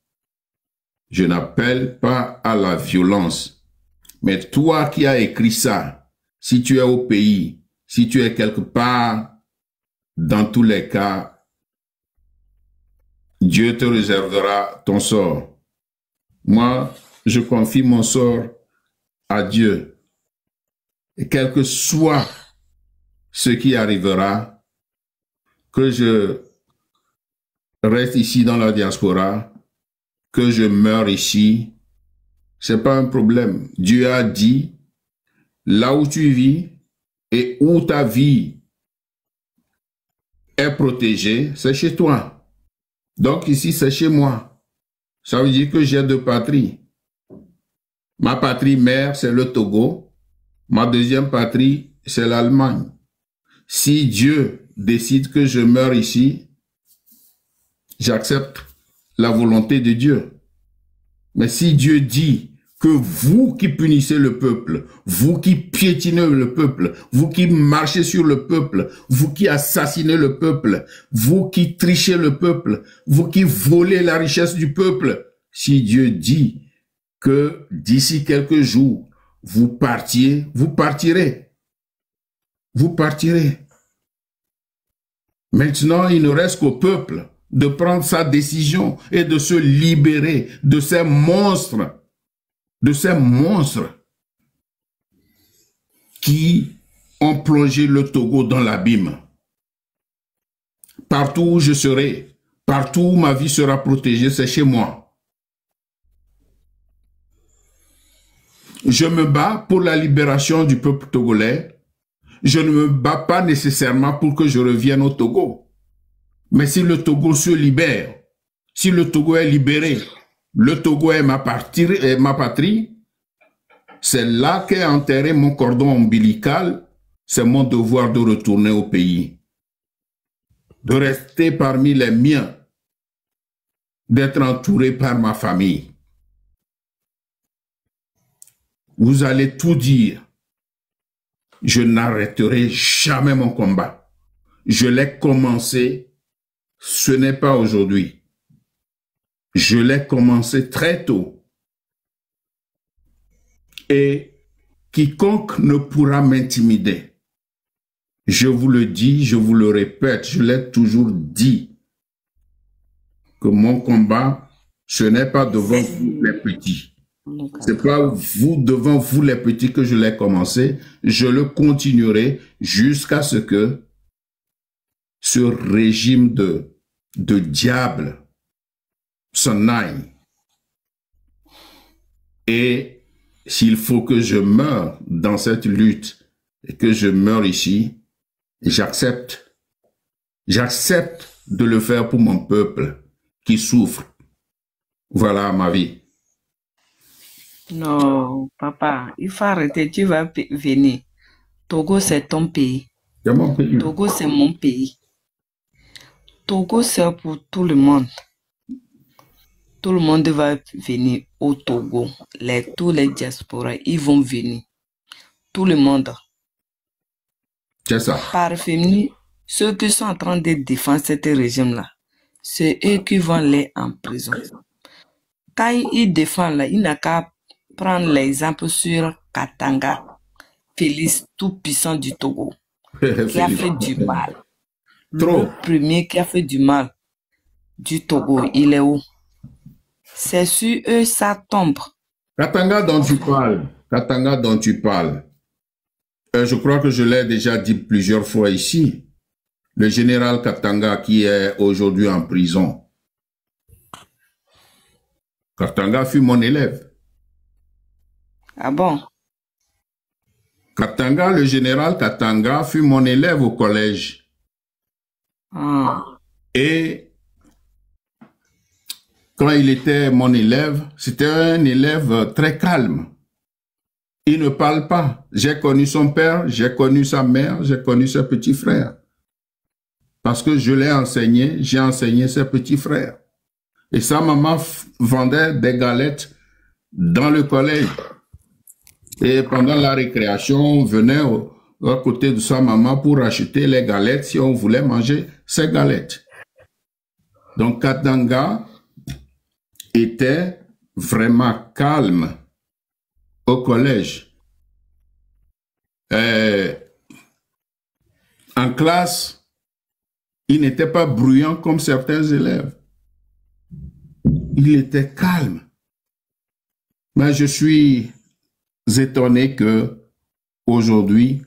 Je n'appelle pas à la violence. Mais toi qui as écrit ça, si tu es au pays, si tu es quelque part, dans tous les cas, Dieu te réservera ton sort. Moi, je confie mon sort à Dieu. Et quel que soit ce qui arrivera, que je reste ici dans la diaspora, que je meure ici, c'est pas un problème. Dieu a dit, là où tu vis et où ta vie est protégée, c'est chez toi. Donc ici, c'est chez moi. Ça veut dire que j'ai 2 patries. Ma patrie mère, c'est le Togo. Ma deuxième patrie, c'est l'Allemagne. Si Dieu décide que je meurs ici, j'accepte la volonté de Dieu. Mais si Dieu dit que vous qui punissez le peuple, vous qui piétinez le peuple, vous qui marchez sur le peuple, vous qui assassinez le peuple, vous qui trichez le peuple, vous qui volez la richesse du peuple, si Dieu dit que d'ici quelques jours, vous partiez, vous partirez. Vous partirez. Maintenant, il ne reste qu'au peuple de prendre sa décision et de se libérer de ces monstres, qui ont plongé le Togo dans l'abîme. Partout où je serai, partout où ma vie sera protégée, c'est chez moi. Je me bats pour la libération du peuple togolais. Je ne me bats pas nécessairement pour que je revienne au Togo. Mais si le Togo se libère, si le Togo est libéré, le Togo est ma patrie, c'est là qu'est enterré mon cordon ombilical, c'est mon devoir de retourner au pays, de rester parmi les miens, d'être entouré par ma famille. Vous allez tout dire. Je n'arrêterai jamais mon combat. Je l'ai commencé, ce n'est pas aujourd'hui. Je l'ai commencé très tôt. Et quiconque ne pourra m'intimider, je vous le dis, je vous le répète, je l'ai toujours dit, que mon combat, ce n'est pas devant vous les petits. C'est pas devant vous les petits que je l'ai commencé. Je le continuerai jusqu'à ce que ce régime de diable s'en aille. Et s'il faut que je meure dans cette lutte et que je meure ici, j'accepte. J'accepte de le faire pour mon peuple qui souffre. Voilà ma vie. Non, papa, il faut arrêter, tu vas venir. Togo, c'est ton pays. C'est mon pays. Togo, c'est mon pays. Togo, c'est pour tout le monde. Tout le monde va venir au Togo. Tous les diasporas, ils vont venir. Tout le monde. C'est ça. Par féminin, ceux qui sont en train de défendre ce régime-là, c'est eux qui vont aller en prison. Quand ils défendent là, il n'a qu'à prendre l'exemple sur Katanga, Félix tout-puissant du Togo, qui a fait du mal. Trop. Le premier qui a fait du mal du Togo, il est où? C'est sur eux, ça tombe. Katanga dont tu parles, je crois que je l'ai déjà dit plusieurs fois ici. Le général Katanga qui est aujourd'hui en prison. Katanga fut mon élève. Ah bon? Katanga, le général Katanga fut mon élève au collège. Ah. Et quand il était mon élève, c'était un élève très calme. Il ne parle pas. J'ai connu son père, j'ai connu sa mère, j'ai connu ses petits frères. Parce que je l'ai enseigné, j'ai enseigné ses petits frères. Et sa maman vendait des galettes dans le collège. Et pendant la récréation, on venait à côté de sa maman pour acheter les galettes si on voulait manger ces galettes. Donc Katanga était vraiment calme au collège. En classe, il n'était pas bruyant comme certains élèves. Il était calme. Mais je suis étonné que aujourd'hui,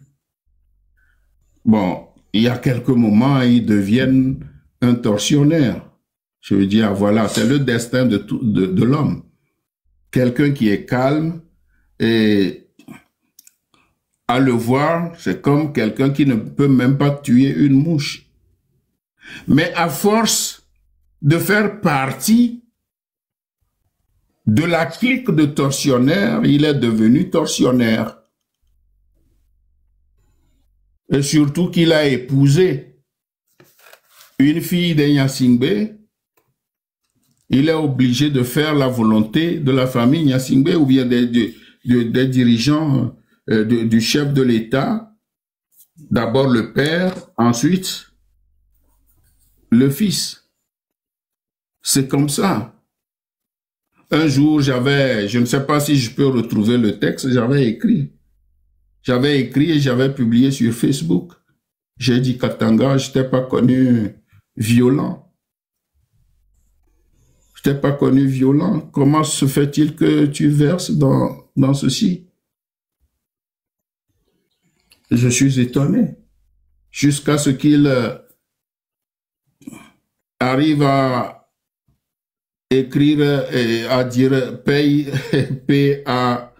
bon, il y a quelques moments, ils deviennent un tortionnaire. Je veux dire, voilà, c'est le destin de l'homme. Quelqu'un qui est calme et à le voir, c'est comme quelqu'un qui ne peut même pas tuer une mouche. Mais à force de faire partie de la clique de tortionnaires, il est devenu tortionnaire. Et surtout qu'il a épousé une fille de Nyasingbe il est obligé de faire la volonté de la famille Gnassingbé ou bien des dirigeants du chef de l'État. D'abord le père, ensuite le fils. C'est comme ça. Un jour, je ne sais pas si je peux retrouver le texte, j'avais écrit et j'avais publié sur Facebook. J'ai dit Katanga, je t'ai pas connu violent. Je t'ai pas connu violent. Comment se fait-il que tu verses dans ceci? Je suis étonné. Jusqu'à ce qu'il arrive à écrire et à dire paye, P-A-I-Y.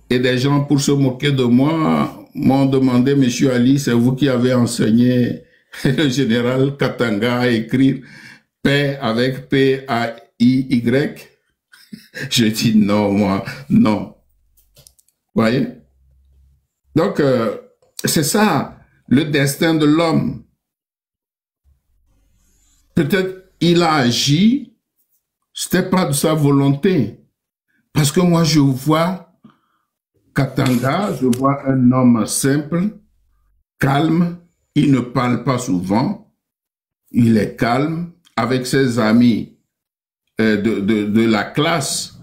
Et des gens, pour se moquer de moi, m'ont demandé, Monsieur Ali, c'est vous qui avez enseigné le général Katanga à écrire paix avec P-A-I-Y? Je dis non, moi, non. Voyez? Donc, c'est ça, le destin de l'homme. Peut-être il a agi, c'était pas de sa volonté. Parce que moi, je vois Katanga, je vois un homme simple, calme, il ne parle pas souvent, il est calme, avec ses amis de la classe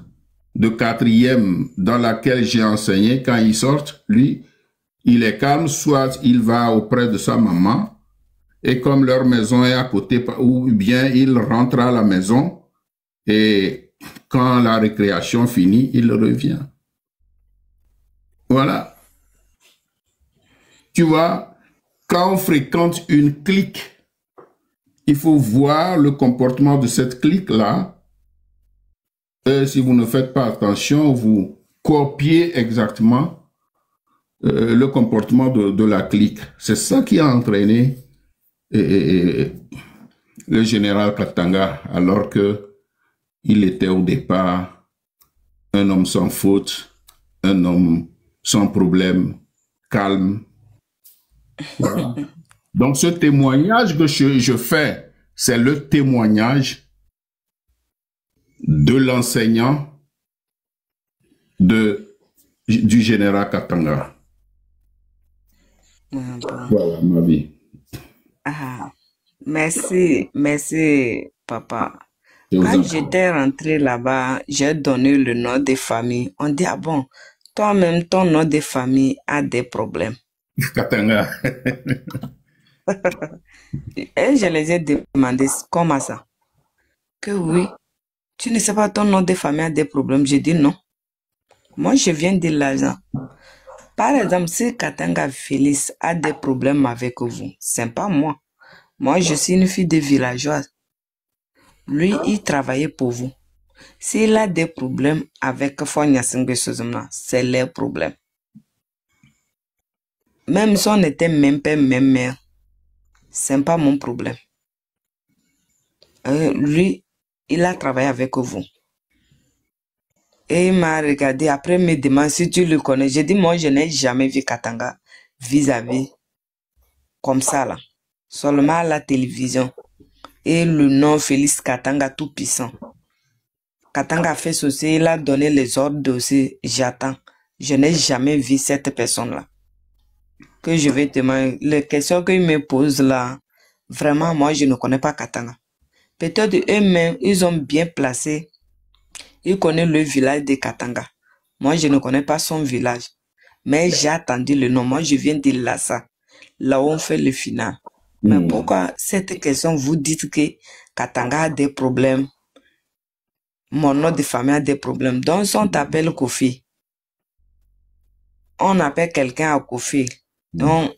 de 4e dans laquelle j'ai enseigné, quand ils sortent, lui, il est calme, soit il va auprès de sa maman, et comme leur maison est à côté, ou bien il rentre à la maison, et quand la récréation finit, il revient. Voilà. Tu vois, quand on fréquente une clique, il faut voir le comportement de cette clique-là. Si vous ne faites pas attention, vous copiez exactement le comportement de la clique. C'est ça qui a entraîné le général Katanga, alors que il était au départ un homme sans faute, un homme sans problème, calme. Voilà. Donc ce témoignage que je fais, c'est le témoignage de l'enseignant du général Katanga. Voilà ma vie. Ah, merci, papa. Quand j'étais rentré là-bas, j'ai donné le nom des familles. On dit, ah bon, toi-même, ton nom de famille a des problèmes. Katanga. Et je les ai demandé, comment ça? Que oui, tu ne sais pas, ton nom de famille a des problèmes. J'ai dit non. Moi, je viens de l'argent. Par exemple, si Katanga Félix a des problèmes avec vous, c'est pas moi. Moi, je suis une fille de villageoise. Lui, il travaillait pour vous. S'il a des problèmes avec Fonya Singbe Sozumna, c'est leur problème. Même si on n'était même pas même mère, c'est pas mon problème. Lui, il a travaillé avec vous. Et il m'a regardé, après me demande si tu le connais. J'ai dit, moi, je n'ai jamais vu Katanga vis-à-vis comme ça, là. Seulement à la télévision. Et le nom Félix Katanga tout puissant. Katanga a fait ceci, il a donné les ordres aussi, j'attends. Je n'ai jamais vu cette personne-là. Que je vais te demander, les questions qu'il me pose là, vraiment, moi, je ne connais pas Katanga. Peut-être eux-mêmes, ils ont bien placé. Ils connaissent le village de Katanga. Moi, je ne connais pas son village. Mais j'ai attendu le nom. Moi, je viens de Lassa. Là où on fait le final. Mais pourquoi cette question, vous dites que Katanga a des problèmes? Mon nom de famille a des problèmes. Donc, si on t'appelle Kofi, on appelle quelqu'un à Kofi. Donc,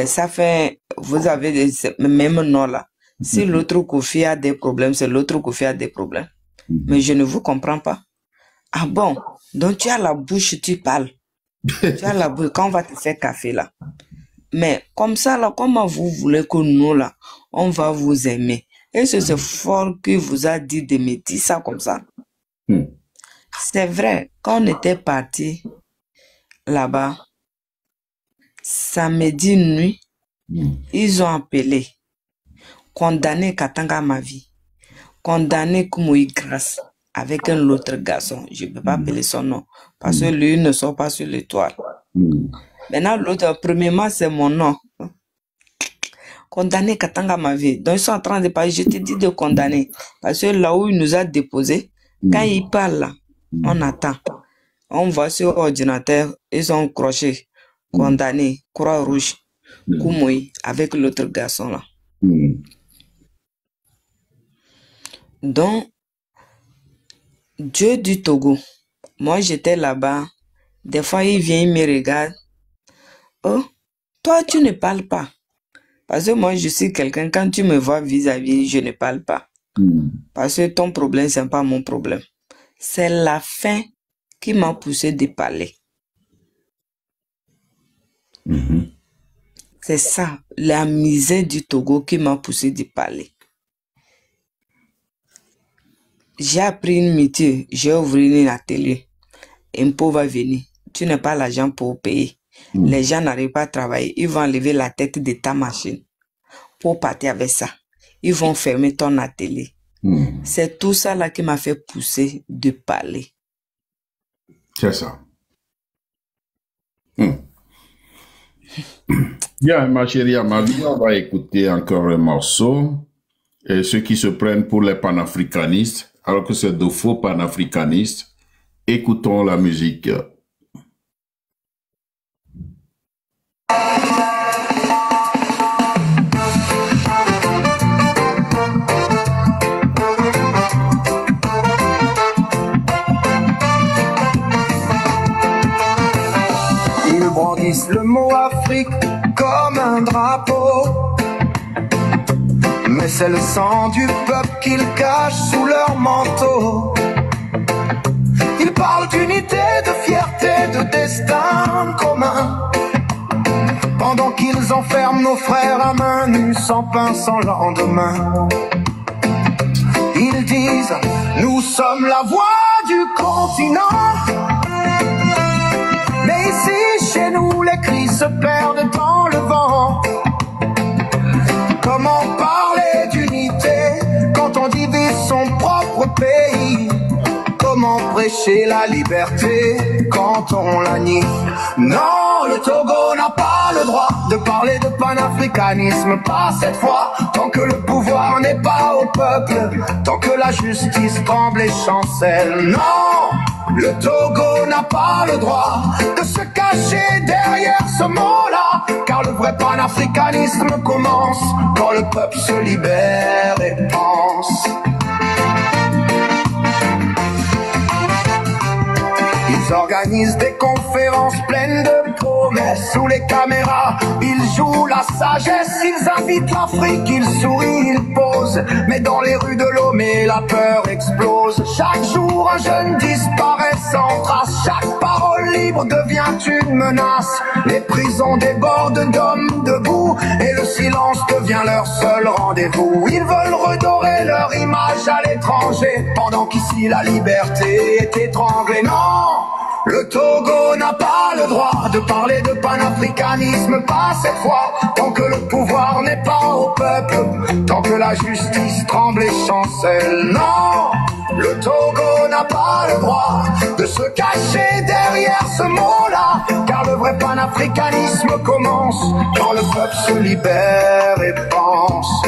ça fait, vous avez le même nom là. Si l'autre Kofi a des problèmes, c'est l'autre Kofi a des problèmes. Mais je ne vous comprends pas. Ah bon? Donc, tu as la bouche, tu parles. Tu as la bouche, quand on va te faire café là. Mais comme ça là, comment vous voulez que nous là, on va vous aimer? Et c'est fort qui vous a dit de me dire ça comme ça. C'est vrai, quand on était parti là-bas, samedi nuit, Ils ont appelé, condamné Katanga Mavi, condamné Koumoui Grasse avec un autre garçon. Je ne peux pas appeler son nom parce que lui ne sort pas sur l'étoile. Maintenant, l'autre, premièrement, c'est mon nom. Condamné Katanga Mavi. Donc, ils sont en train de parler. Je te dis de condamner. Parce que là où il nous a déposé, quand il parle là, on attend. On voit sur l'ordinateur, ils ont croché. Condamné, Croix-Rouge, Koumoui, avec l'autre garçon là. Donc, Dieu du Togo, moi j'étais là-bas, des fois il vient, il me regarde. Oh, toi tu ne parles pas. Parce que moi je suis quelqu'un, quand tu me vois vis-à-vis, je ne parle pas. Parce que ton problème, c'est pas mon problème. C'est la faim qui m'a poussé de parler. C'est ça, la misère du Togo qui m'a poussé de parler. J'ai appris une métier, j'ai ouvert une atelier. Un pauvre va venir. Tu n'as pas l'argent pour payer. Les gens n'arrivent pas à travailler. Ils vont enlever la tête de ta machine pour partir avec ça. Ils vont fermer ton atelier. C'est tout ça là qui m'a fait pousser de parler. C'est ça. Bien, ma chérie Amavi, on va écouter encore un morceau. Et ceux qui se prennent pour les panafricanistes, alors que c'est de faux panafricanistes, écoutons la musique. Ils brandissent le mot Afrique comme un drapeau. Mais c'est le sang du peuple qu'ils cachent sous leur manteau. Ils parlent d'unité, de fierté, de destin commun, pendant qu'ils enferment nos frères à main nue, sans pain, sans lendemain. Ils disent, nous sommes la voix du continent. Mais ici, chez nous, les cris se perdent dans le vent. Comment parler d'unité quand on divise son propre pays? Comment prêcher la liberté quand on la nie? Non, le Togo n'a pas le droit de parler de panafricanisme, pas cette fois. Tant que le pouvoir n'est pas au peuple, tant que la justice tremble et chancelle. Non, le Togo n'a pas le droit de se cacher derrière ce mot-là, car le vrai panafricanisme commence quand le peuple se libère et pense. Ils organisent des conférences pleines de promesses. Sous les caméras, ils jouent la sagesse. Ils invitent l'Afrique, ils sourient, ils posent. Mais dans les rues de Lomé, la peur explose. Chaque jour, un jeune disparaît sans trace. Chaque parole libre devient une menace. Les prisons débordent d'hommes debout, et le silence devient leur seul rendez-vous. Ils veulent redorer leur image à l'étranger, pendant qu'ici la liberté est étranglée. Non, le Togo n'a pas le droit de parler de panafricanisme, pas cette fois. Tant que le pouvoir n'est pas au peuple, tant que la justice tremble et chancelle. Non, le Togo n'a pas le droit de se cacher derrière ce mot-là, car le vrai panafricanisme commence quand le peuple se libère et pense.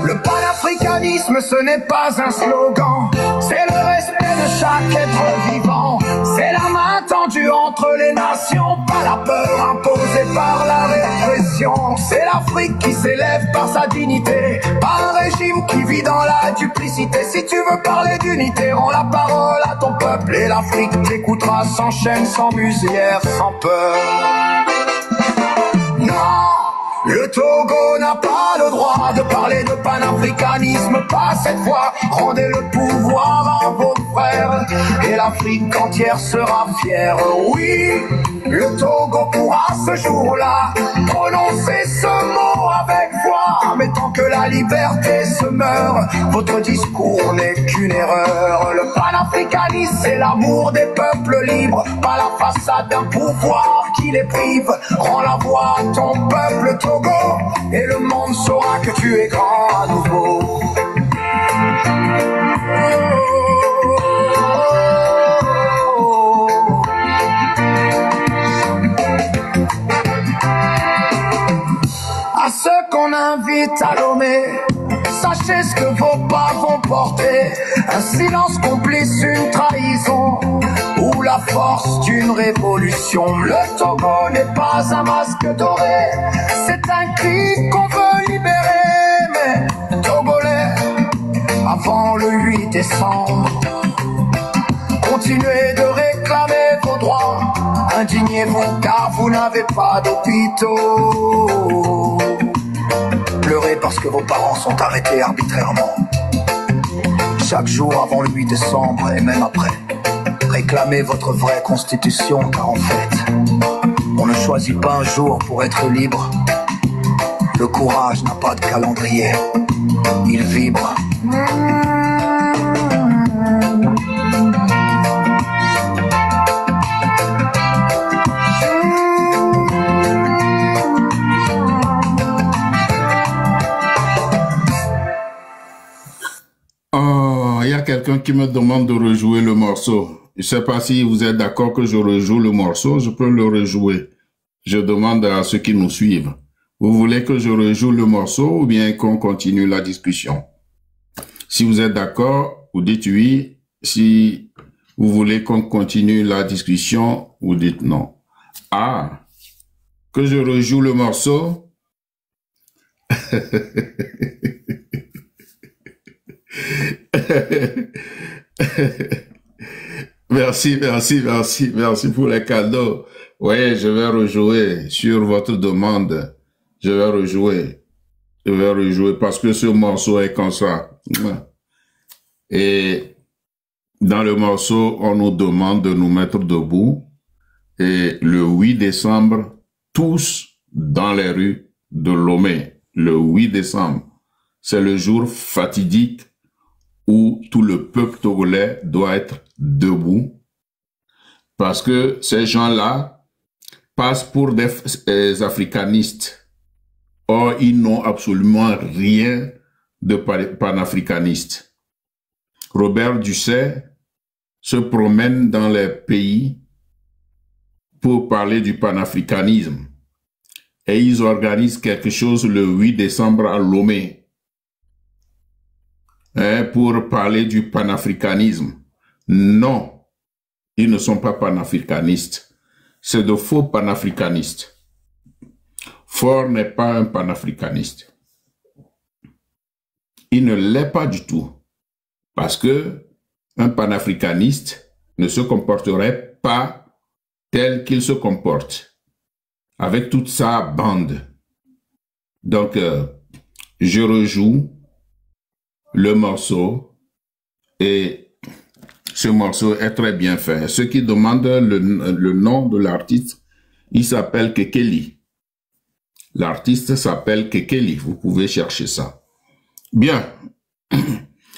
Le panafricanisme, ce n'est pas un slogan, c'est le respect de chaque être vivant. C'est la main tendue entre les nations, pas la peur imposée par la répression. C'est l'Afrique qui s'élève par sa dignité, pas un régime qui vit dans la duplicité. Si tu veux parler d'unité, rends la parole à ton peuple, et l'Afrique t'écoutera sans chaîne, sans musière, sans peur. Non, le Togo n'a pas le droit de parler de panafricanisme, pas cette fois. Rendez le pouvoir à vos frères, et l'Afrique entière sera fière. Oui, le Togo pourra ce jour-là prononcer ce mot avec foi. Mais tant que la liberté se meurt, votre discours n'est qu'une erreur. Le panafricanisme, c'est l'amour des peuples libres, pas la façade d'un pouvoir qui les prive. Rends la voix à ton peuple Togo, et le monde saura que tu es grand à nouveau. À ceux qu'on invite à Lomé, sachez ce que vos pas vont porter. Un silence complice, une trahison, ou la force d'une révolution. Le Togo n'est pas un masque doré, c'est un cri qu'on veut libérer. Mais Togolais, avant le 8 décembre, continuez de réclamer vos droits. Indignez-vous car vous n'avez pas d'hôpitaux. Pleurez parce que vos parents sont arrêtés arbitrairement. Chaque jour avant le 8 décembre et même après, réclamez votre vraie constitution, car en fait, on ne choisit pas un jour pour être libre. Le courage n'a pas de calendrier, il vibre. Il y a quelqu'un qui me demande de rejouer le morceau. Je ne sais pas si vous êtes d'accord que je rejoue le morceau, je peux le rejouer. Je demande à ceux qui nous suivent. Vous voulez que je rejoue le morceau ou bien qu'on continue la discussion? Si vous êtes d'accord, vous dites oui. Si vous voulez qu'on continue la discussion, vous dites non. Ah, que je rejoue le morceau? Merci pour les cadeaux. Oui, je vais rejouer sur votre demande. Je vais rejouer parce que ce morceau est comme ça. Et dans le morceau, on nous demande de nous mettre debout. Et le 8 décembre, tous dans les rues de Lomé, le 8 décembre, c'est le jour fatidique où tout le peuple togolais doit être debout, parce que ces gens-là passent pour des africanistes. Or, ils n'ont absolument rien de panafricaniste. Robert Dussey se promène dans les pays pour parler du panafricanisme. Et ils organisent quelque chose le 8 décembre à Lomé, pour parler du panafricanisme. Non, ils ne sont pas panafricanistes. C'est de faux panafricanistes. Faure n'est pas un panafricaniste. Il ne l'est pas du tout. Parce que un panafricaniste ne se comporterait pas tel qu'il se comporte, avec toute sa bande. Donc, je rejoue le morceau, et ce morceau est très bien fait. Ceux qui demandent le nom de l'artiste, il s'appelle Kekeli. L'artiste s'appelle Kekeli, vous pouvez chercher ça. Bien,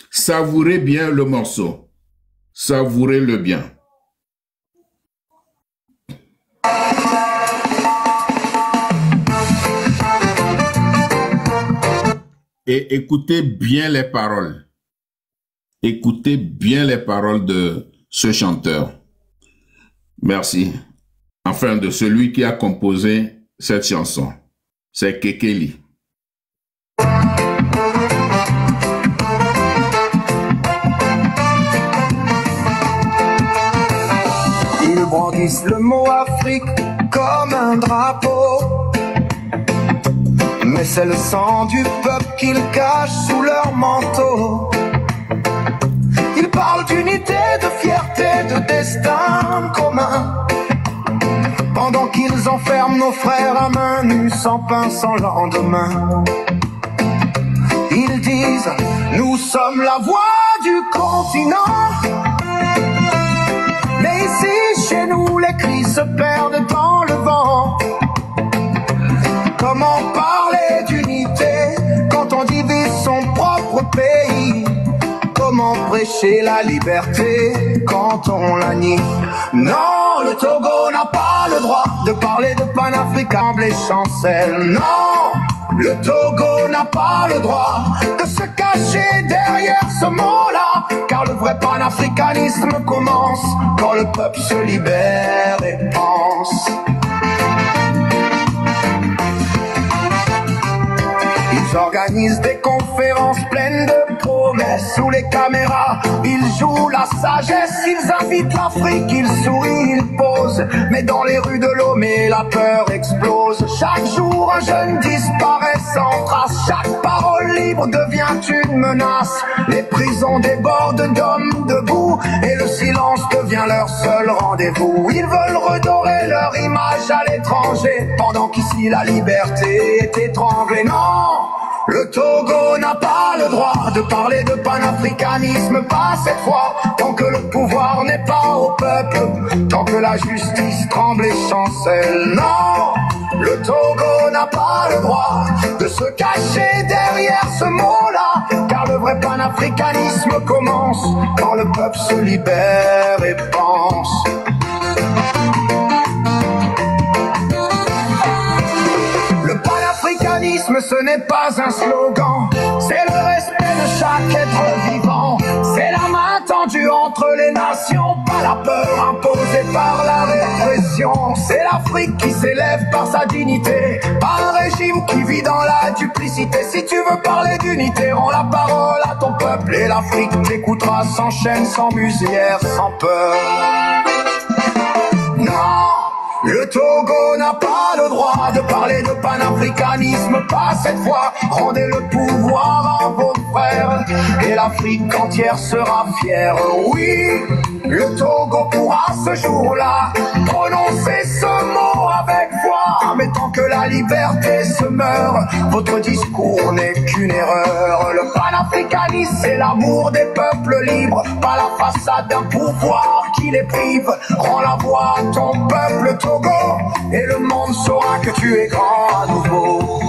savourez bien le morceau, savourez-le bien. Et écoutez bien les paroles. Écoutez bien les paroles de ce chanteur. Merci. Enfin, de celui qui a composé cette chanson. C'est Kekeli. Ils brandissent le mot Afrique comme un drapeau. Mais c'est le sang du peuple qu'ils cachent sous leur manteau. Ils parlent d'unité, de fierté, de destin commun, pendant qu'ils enferment nos frères à main nue, sans pain, sans lendemain. Ils disent, nous sommes la voix du continent. Mais ici, chez nous, les cris se perdent dans le vent. Comment parler d'unité quand on divise son propre pays? prêcher la liberté quand on la nie. Non, le Togo n'a pas le droit de parler de panafricain, les chancelles. Non, le Togo n'a pas le droit de se cacher derrière ce mot-là, car le vrai panafricanisme commence quand le peuple se libère et pense. Ils organisent des conférences pleines de promesses sous les caméras. Ils jouent la sagesse, ils invitent l'Afrique, ils sourient, ils posent. Mais dans les rues de Lomé, la peur explose. Chaque jour, un jeune disparaît sans trace. Chaque parole libre devient une menace. Les prisons débordent d'hommes debout et le silence devient leur seul rendez-vous. Ils veulent redorer leur image à l'étranger pendant qu'ici la liberté est étranglée. Non! Le Togo n'a pas le droit de parler de panafricanisme, pas cette fois, tant que le pouvoir n'est pas au peuple, tant que la justice tremble et chancelle. Non, le Togo n'a pas le droit de se cacher derrière ce mot-là, car le vrai panafricanisme commence quand le peuple se libère et pense. L'africanisme, ce n'est pas un slogan, c'est le respect de chaque être vivant. C'est la main tendue entre les nations, pas la peur imposée par la répression. C'est l'Afrique qui s'élève par sa dignité, pas un régime qui vit dans la duplicité. Si tu veux parler d'unité, rends la parole à ton peuple et l'Afrique t'écoutera sans chaîne, sans musière, sans peur. Non! Le Togo n'a pas le droit de parler de panafricanisme, pas cette fois. Rendez le pouvoir à vos frères et l'Afrique entière sera fière. Oui, le Togo pourra ce jour-là prononcer ce mot avec foi. Mais tant que la liberté se meurt, votre discours n'est qu'une erreur. Le panafricanisme, c'est l'amour des peuples libres, pas la façade d'un pouvoir qui les prive. Rends la voix à ton peuple Togo, et le monde saura que tu es grand à nouveau.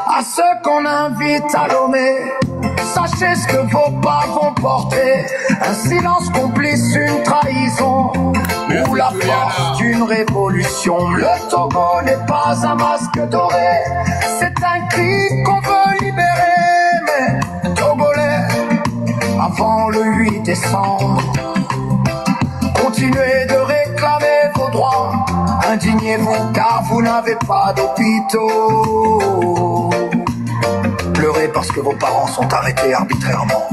À ceux qu'on invite à Lomé, sachez ce que vos pas vont porter. Un silence complice, une trahison, ou la force d'une révolution. Le Togo n'est pas un masque doré, c'est un cri qu'on veut libérer. Mais Togolais, avant le 8 décembre, continuez de réclamer vos droits. Indignez-vous car vous n'avez pas d'hôpitaux. Pleurez parce que vos parents sont arrêtés arbitrairement.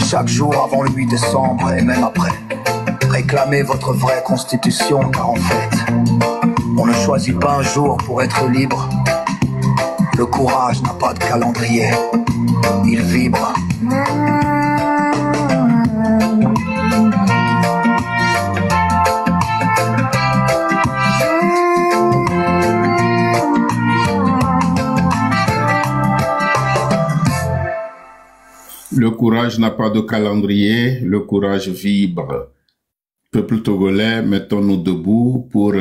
Chaque jour avant le 8 décembre et même après, réclamez votre vraie constitution, car en fait, on ne choisit pas un jour pour être libre. Le courage n'a pas de calendrier, il vibre. Le courage n'a pas de calendrier, le courage vibre. Peuple togolais, mettons-nous debout pour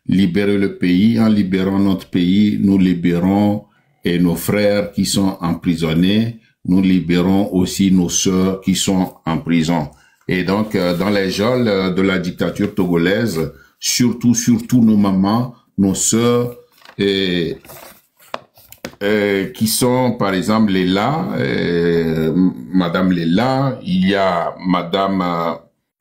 libérer le pays. En libérant notre pays, nous libérons et nos frères qui sont emprisonnés. Nous libérons aussi nos sœurs qui sont en prison. Et donc, dans les geôles de la dictature togolaise, surtout nos mamans, nos sœurs, qui sont, par exemple, Léla, Madame Léla, il y a Madame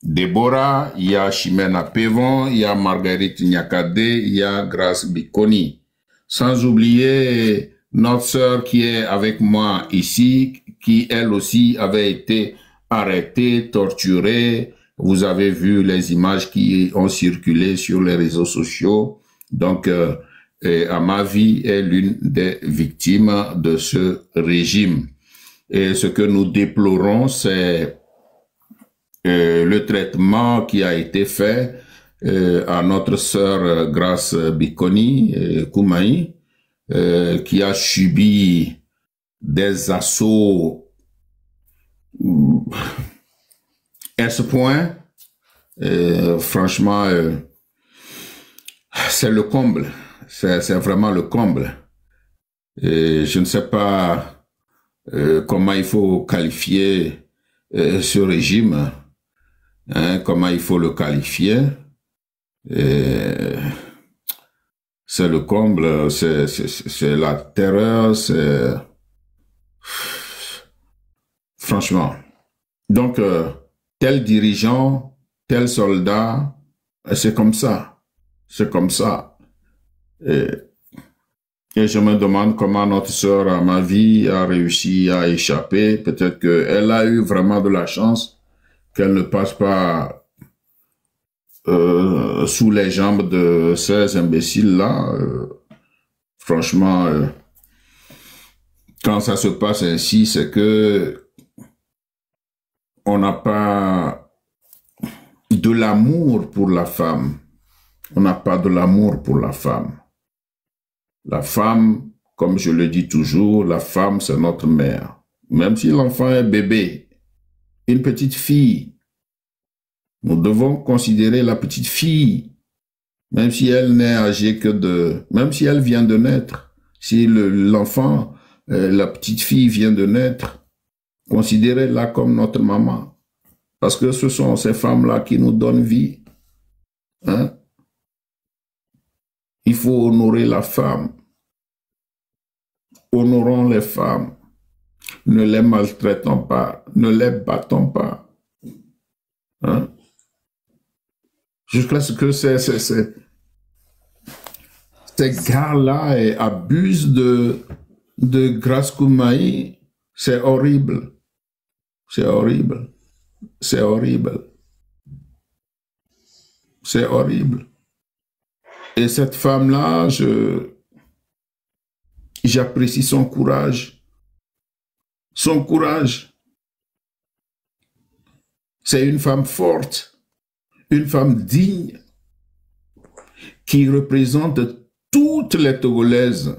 Déborah, il y a Chimena Pévon, il y a Marguerite Nyakade, il y a Grace Bikoni. Sans oublier notre sœur qui est avec moi ici, qui elle aussi avait été arrêtée, torturée. Vous avez vu les images qui ont circulé sur les réseaux sociaux. Donc, à ma vie est l'une des victimes de ce régime. Et ce que nous déplorons, c'est le traitement qui a été fait à notre sœur Grace Bikoni Koumaï, qui a subi des assauts à ce point Franchement, c'est le comble. C'est vraiment le comble. Et je ne sais pas comment il faut qualifier ce régime, hein, comment il faut le qualifier. C'est le comble, c'est la terreur, c'est... Franchement. Donc, tel dirigeant, tel soldat, c'est comme ça. C'est comme ça. Et je me demande comment notre sœur Amavi a réussi à échapper. Peut-être qu'elle a eu vraiment de la chance qu'elle ne passe pas sous les jambes de ces imbéciles-là. Franchement, quand ça se passe ainsi, c'est que on n'a pas de l'amour pour la femme. On n'a pas de l'amour pour la femme. La femme, comme je le dis toujours, la femme, c'est notre mère. Même si l'enfant est bébé, une petite fille, nous devons considérer la petite fille, même si elle n'est âgée que de... Même si elle vient de naître, si l'enfant, la petite fille vient de naître, considérez-la comme notre maman. Parce que ce sont ces femmes-là qui nous donnent vie. Hein? Il faut honorer la femme. Honorons les femmes. Ne les maltraitons pas. Ne les battons pas. Hein? Jusqu'à ce que ces gars-là abusent de Grace Koumaï, c'est horrible. C'est horrible. C'est horrible. C'est horrible. Et cette femme-là, j'apprécie son courage. Son courage. C'est une femme forte, une femme digne, qui représente toutes les Togolaises.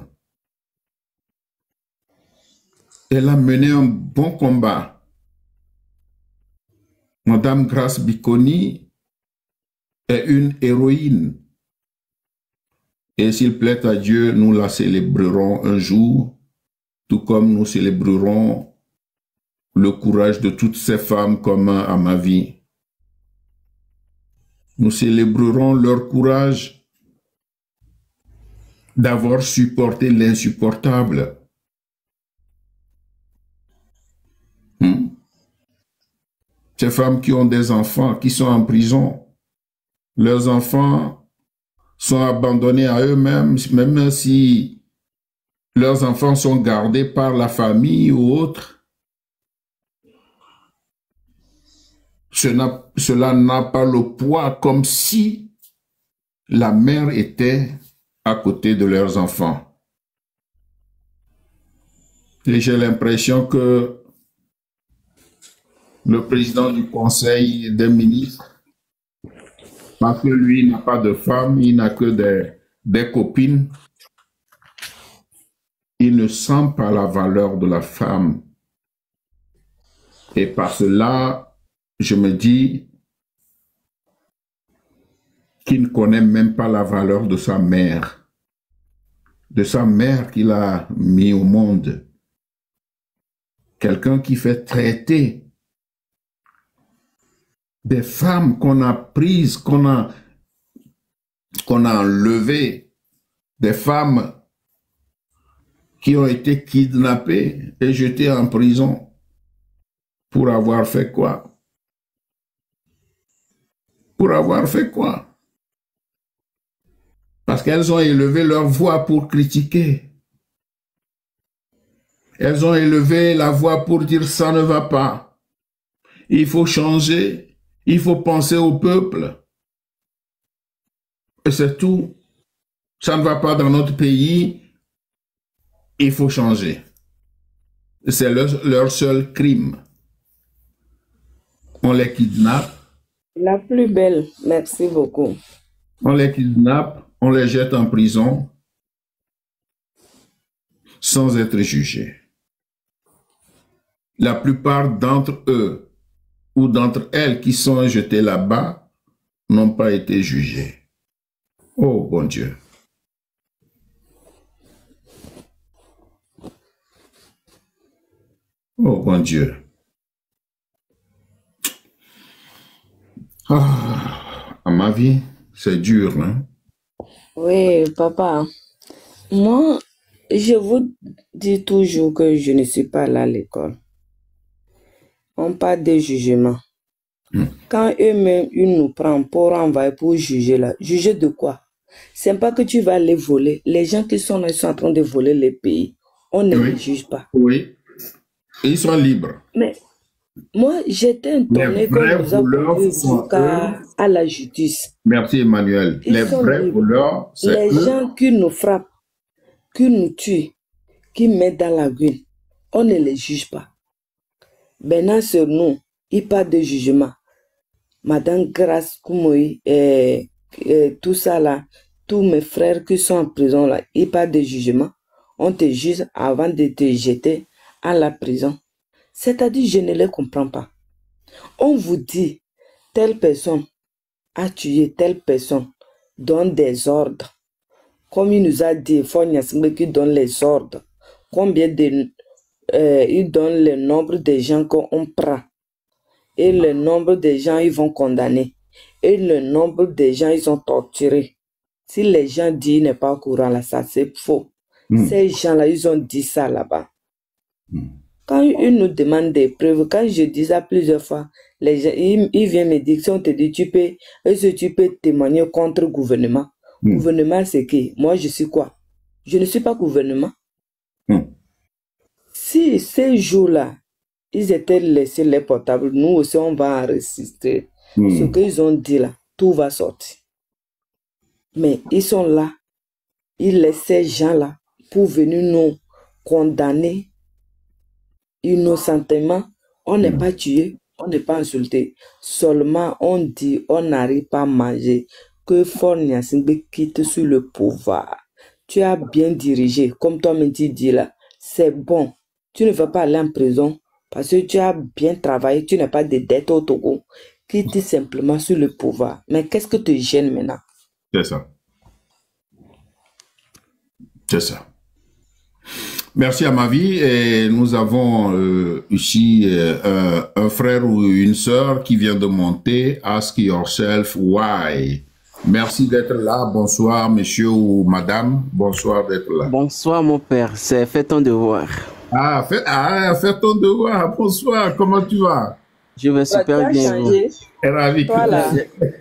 Elle a mené un bon combat. Madame Grace Bikoni est une héroïne. Et s'il plaît à Dieu, nous la célébrerons un jour, tout comme nous célébrerons le courage de toutes ces femmes comme à ma vie. Nous célébrerons leur courage d'avoir supporté l'insupportable. Ces femmes qui ont des enfants, qui sont en prison, leurs enfants sont abandonnés à eux-mêmes, même si leurs enfants sont gardés par la famille ou autre. Cela n'a pas le poids comme si la mère était à côté de leurs enfants. Et j'ai l'impression que le président du Conseil des ministres, parce que lui n'a pas de femme, il n'a que des copines, il ne sent pas la valeur de la femme. Et par cela, je me dis qu'il ne connaît même pas la valeur de sa mère qu'il a mis au monde. Quelqu'un qui fait traiter des femmes qu'on a prises, qu'on a enlevées, des femmes qui ont été kidnappées et jetées en prison pour avoir fait quoi? Pour avoir fait quoi? Parce qu'elles ont élevé leur voix pour critiquer. Elles ont élevé la voix pour dire ça ne va pas. Il faut changer. Il faut penser au peuple. Et c'est tout. Ça ne va pas dans notre pays. Il faut changer. C'est leur seul crime. On les kidnappe. La plus belle, merci beaucoup. On les kidnappe, on les jette en prison sans être jugés. La plupart d'entre eux ou d'entre elles qui sont jetées là-bas n'ont pas été jugés. Oh, bon Dieu. Oh, bon Dieu. À ma vie, c'est dur, hein? Oui, papa. Moi, je vous dis toujours que je ne suis pas là à l'école. On parle de jugement. Quand eux-mêmes, ils nous prennent pour envoyer, pour juger là. Juger de quoi? C'est pas que tu vas les voler. Les gens qui sont là, ils sont en train de voler les pays. On ne les juge pas. Oui. Ils sont libres. Mais moi, j'étais étonnée que nous avons à la justice. Merci Emmanuel. Les vrais voleurs, c'est les gens qui nous frappent, qui nous tuent, qui mettent dans la gueule, on ne les juge pas. Maintenant, sur nous, il parle de jugement. Madame Grace Koumoui, tout ça là, tous mes frères qui sont en prison là, ils parlent de jugement. On te juge avant de te jeter à la prison. C'est-à-dire, je ne les comprends pas. On vous dit, telle personne a tué telle personne, donne des ordres. Comme il nous a dit, Fonia qui donne les ordres. Combien de... il donne le nombre de gens qu'on prend. Et le nombre de gens ils vont condamner. Et le nombre de gens ils ont torturé. Si les gens disent qu'il n'est pas au courant là, ça c'est faux. Ces gens-là, ils ont dit ça là-bas. Quand ils nous demandent des preuves, quand je dis ça plusieurs fois, les gens, ils viennent me dire, si on te dit, est-ce que tu peux témoigner contre le gouvernement? Gouvernement, c'est qui? Moi, je suis quoi? Je ne suis pas gouvernement. Si ces jours-là, ils étaient laissés les portables, nous aussi, on va enregistrer. Ce qu'ils ont dit là, tout va sortir. Mais ils sont là, ils laissent ces gens-là pour venir nous condamner innocentement. On n'est pas tué, on n'est pas insulté. Seulement, on dit, on n'arrive pas à manger. Que Fonia Singbe quitte sur le pouvoir. Tu as bien dirigé, comme toi-même tu dis là. C'est bon. Tu ne vas pas aller en prison parce que tu as bien travaillé, tu n'as pas de dette au Togo. Quitte simplement sur le pouvoir. Mais qu'est-ce que te gêne maintenant? C'est ça. C'est ça. Merci à ma vie. Et nous avons ici un frère ou une sœur qui vient de monter. Ask yourself why. Merci d'être là. Bonsoir, monsieur ou madame. Bonsoir d'être là. Bonsoir, mon père. C'est fait ton devoir. Fais ton devoir. Bonsoir. Comment tu vas? Je vais super bien. Ravi que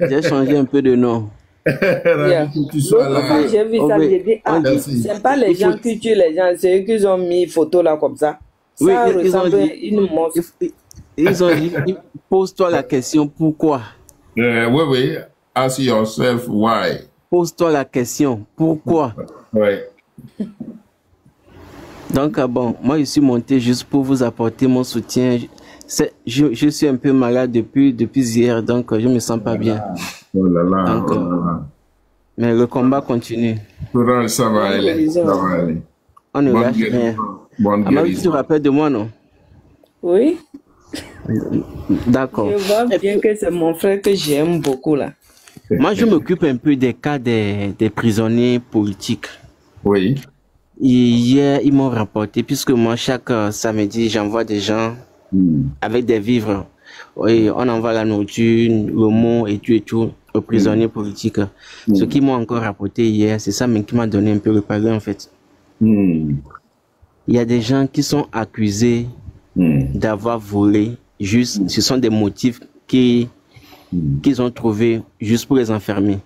j'ai changé un peu de nom. Ravi que tu sois là. J'ai vu ça, j'ai dit, c'est pas les gens qui tuent les gens, c'est eux qui ont mis photo là comme ça. Oui, Ça ils ont ressemble dit, à une monstre. ils ont dit, pose-toi la question, pourquoi? Oui. Ask yourself why. Pose-toi la question, pourquoi? Oui. Donc, bon, moi, je suis monté juste pour vous apporter mon soutien. Je suis un peu malade depuis hier, donc je me sens pas bien. Oh là là, donc, mais le combat continue. Ça va aller. Ça va aller. On ne lâche rien. Amavi, tu te rappelles de moi, non? Oui. D'accord. Je vois bien que c'est mon frère que j'aime beaucoup là. Moi, je m'occupe un peu des cas des prisonniers politiques. Oui. Et hier, ils m'ont rapporté, puisque moi, chaque samedi, j'envoie des gens avec des vivres. Oui, on envoie la nourriture, le mot et tout aux prisonniers politiques. Ce qu'ils m'ont encore rapporté hier, c'est ça même qui m'a donné un peu le pardon, en fait. Il y a des gens qui sont accusés d'avoir volé, juste, ce sont des motifs qu'ils ont trouvés juste pour les enfermer.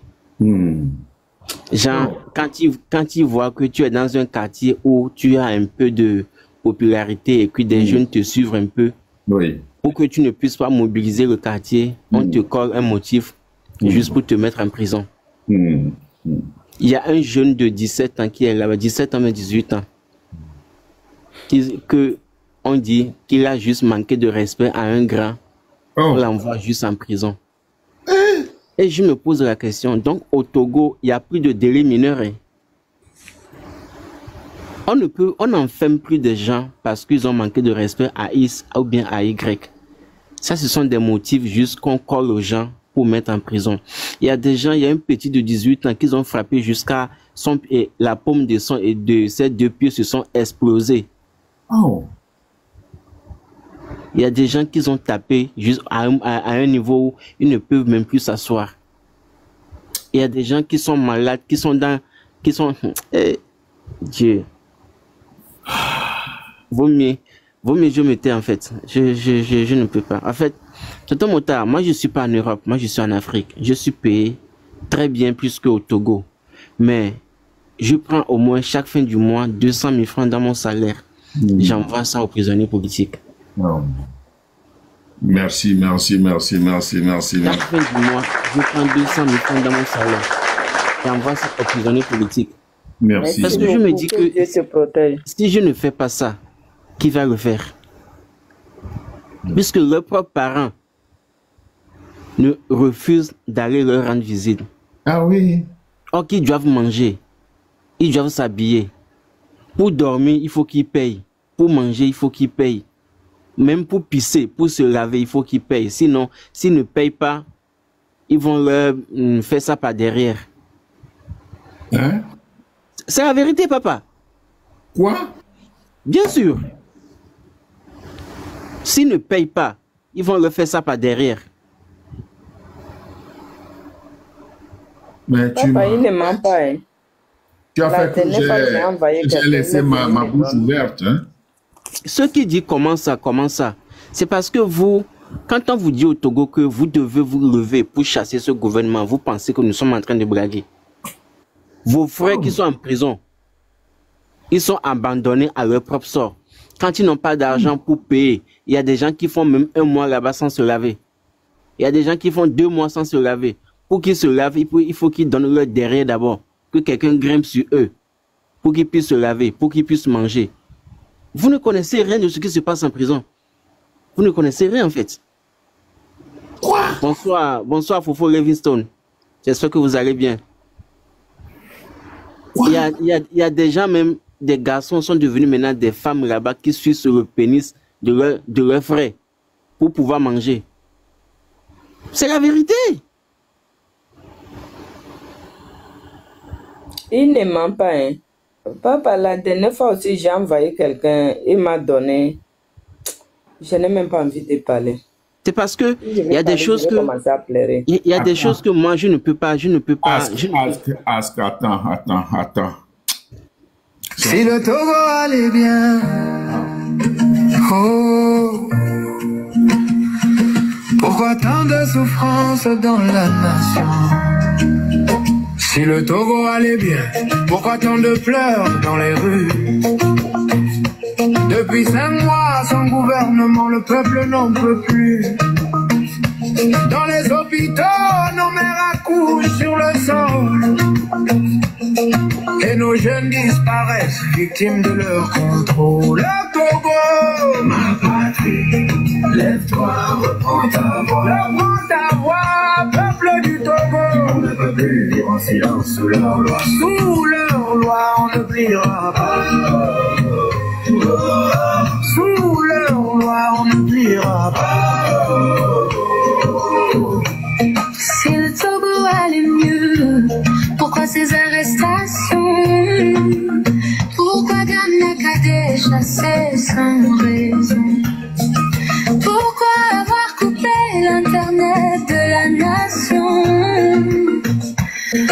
Genre, quand ils voient que tu es dans un quartier où tu as un peu de popularité et que des jeunes te suivent un peu, pour que tu ne puisses pas mobiliser le quartier, on te colle un motif juste pour te mettre en prison. Il y a un jeune de 17 ans qui est là, 17 ans, mais 18 ans, on dit qu'il a juste manqué de respect à un grand, on l'envoie juste en prison. Et je me pose la question, donc au Togo, il n'y a plus de délits mineurs. On n'enferme plus de gens parce qu'ils ont manqué de respect à X ou bien à Y. Ça, ce sont des motifs juste qu'on colle aux gens pour mettre en prison. Il y a des gens, il y a un petit de 18 ans qui ont frappé jusqu'à la paume de son et de ses 2 pieds se sont explosés. Oh. Il y a des gens qui ont tapé juste à un niveau où ils ne peuvent même plus s'asseoir. Il y a des gens qui sont malades, Dieu. Vaut mieux je me tais en fait. Je ne peux pas. En fait, tonton Motard, moi je suis pas en Europe, moi je suis en Afrique. Je suis payé très bien plus qu'au Togo. Mais je prends au moins chaque fin du mois 200 000 francs dans mon salaire. J'envoie ça aux prisonniers politiques. Oh. Merci. Chaque fin du mois, je prends 200 000 francs dans mon salaire. J'envoie ça aux prisonniers politiques. Merci. Parce que je me dis que Dieu se protège. si je ne fais pas ça, qui va le faire? Puisque leurs propres parents ne refusent d'aller leur rendre visite. Ah oui. Or qu'ils doivent manger, ils doivent s'habiller. Pour dormir, il faut qu'ils payent. Pour manger, il faut qu'ils payent. Même pour pisser, pour se laver, il faut qu'ils payent. Sinon, s'ils ne payent pas, ils vont leur faire ça par derrière. Hein? C'est la vérité, papa. Quoi? Bien sûr. S'ils ne payent pas, ils vont leur faire ça par derrière. Mais Papa, il ne ment pas. Hein. Tu as fait que j'ai laissé ma bouche ouverte. Hein? Ceux qui disent comment ça, c'est parce que vous, quand on vous dit au Togo que vous devez vous lever pour chasser ce gouvernement, vous pensez que nous sommes en train de blaguer. Vos frères qui sont en prison, ils sont abandonnés à leur propre sort. Quand ils n'ont pas d'argent pour payer, il y a des gens qui font même 1 mois là-bas sans se laver. Il y a des gens qui font 2 mois sans se laver. Pour qu'ils se lavent, il faut qu'ils donnent leur derrière d'abord. Que quelqu'un grimpe sur eux. Pour qu'ils puissent se laver, pour qu'ils puissent manger. Vous ne connaissez rien de ce qui se passe en prison. Vous ne connaissez rien en fait. Quoi? Bonsoir Fofo Livingstone. J'espère que vous allez bien. Il y a des gens, même des garçons sont devenus maintenant des femmes là-bas qui suivent sur le pénis de leur frère pour pouvoir manger. C'est la vérité. Il ne ment pas. Hein. Papa, la dernière fois aussi, j'ai envoyé quelqu'un, il m'a donné. Je n'ai même pas envie de parler. C'est parce que il y a des choses que il y a des choses que moi je ne peux pas. Attends. Si le Togo allait bien, oh, pourquoi tant de souffrance dans la nation? Si le Togo allait bien, pourquoi tant de pleurs dans les rues? Depuis 5 mois, sans gouvernement, le peuple n'en peut plus. Dans les hôpitaux, nos mères accouchent sur le sol. Et nos jeunes disparaissent, victimes de leur contrôle. Le Togo, ma patrie, lève-toi, reprends ta voix. Reprends ta voix, peuple du Togo. On ne peut plus vivre en silence sous leur loi. Sous leur loi, on ne pliera pas. Sous leur loi, on ne pliera pas. Si le Togo allait mieux, pourquoi ces arrestations? Pourquoi Ghana Kadé chassé sans raison? Pourquoi avoir coupé l'internet de la nation?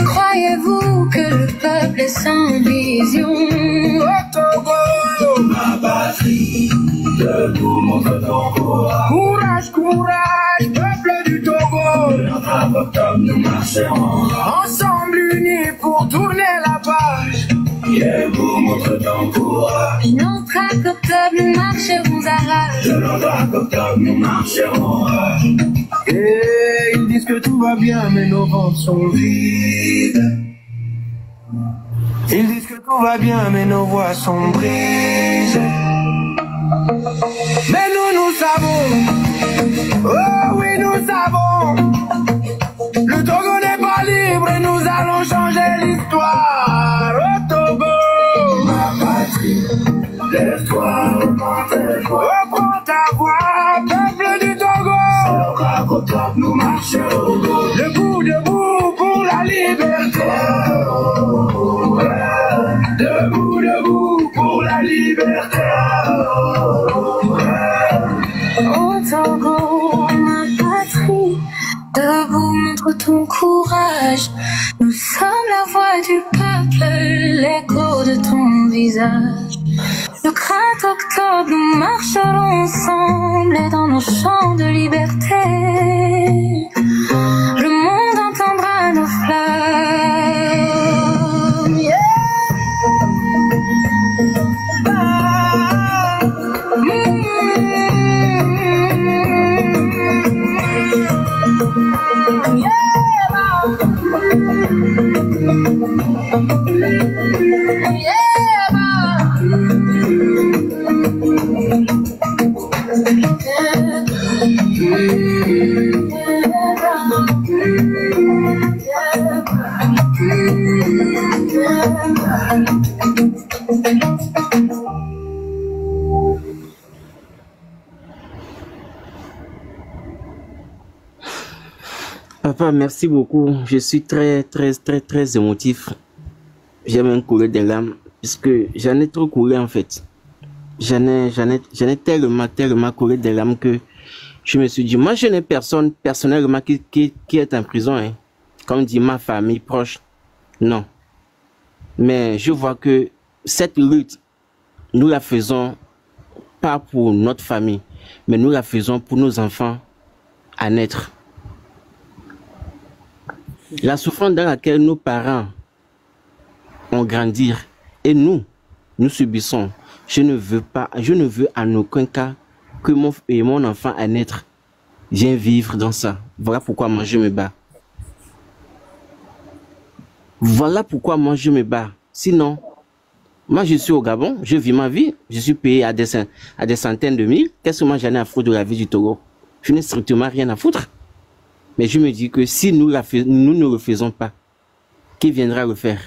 Croyez-vous que le peuple est sans vision? Au Togo, ma patrie, debout, montre ton courage. Courage, courage, peuple du Togo. Le 30 octobre, nous marcherons ensemble unis pour tourner la page. Debout, montre ton courage. Non, 30 octobre, nous marcherons à rage. Le 30 octobre, nous marcherons à rage. Et ils disent que tout va bien, mais nos ventres sont vides. Ils disent que tout va bien, mais nos voix sont brisées. Mais nous savons, oh oui, nous savons, le Togo n'est pas libre et nous allons changer l'histoire. Au Togo, ma patrie, lève-toi, reprends ta voix, peuple du Togo. C'est au Octobre, nous marcherons. nous marcherons ensemble dans nos champs de liberté. Le monde entendra nos flammes. Yeah. Papa, merci beaucoup. Je suis très émotif. J'ai même coulé des larmes, puisque j'en ai trop coulé en fait. J'en ai tellement coulé des larmes que je me suis dit, moi je n'ai personne personnellement qui est en prison, hein. Comme dit ma famille proche, non. Mais je vois que cette lutte, nous la faisons pas pour notre famille, mais nous la faisons pour nos enfants à naître. La souffrance dans laquelle nos parents ont grandi et nous subissons. Je ne veux en aucun cas que mon enfant à naître vienne vivre dans ça. Voilà pourquoi moi je me bats. Voilà pourquoi moi je me bats. Sinon, moi je suis au Gabon, je vis ma vie, je suis payé à des centaines de mille. Qu'est-ce que moi j'en ai à foutre de la vie du Togo? Je n'ai strictement rien à foutre. Mais je me dis que si nous ne le faisons pas, qui viendra le faire?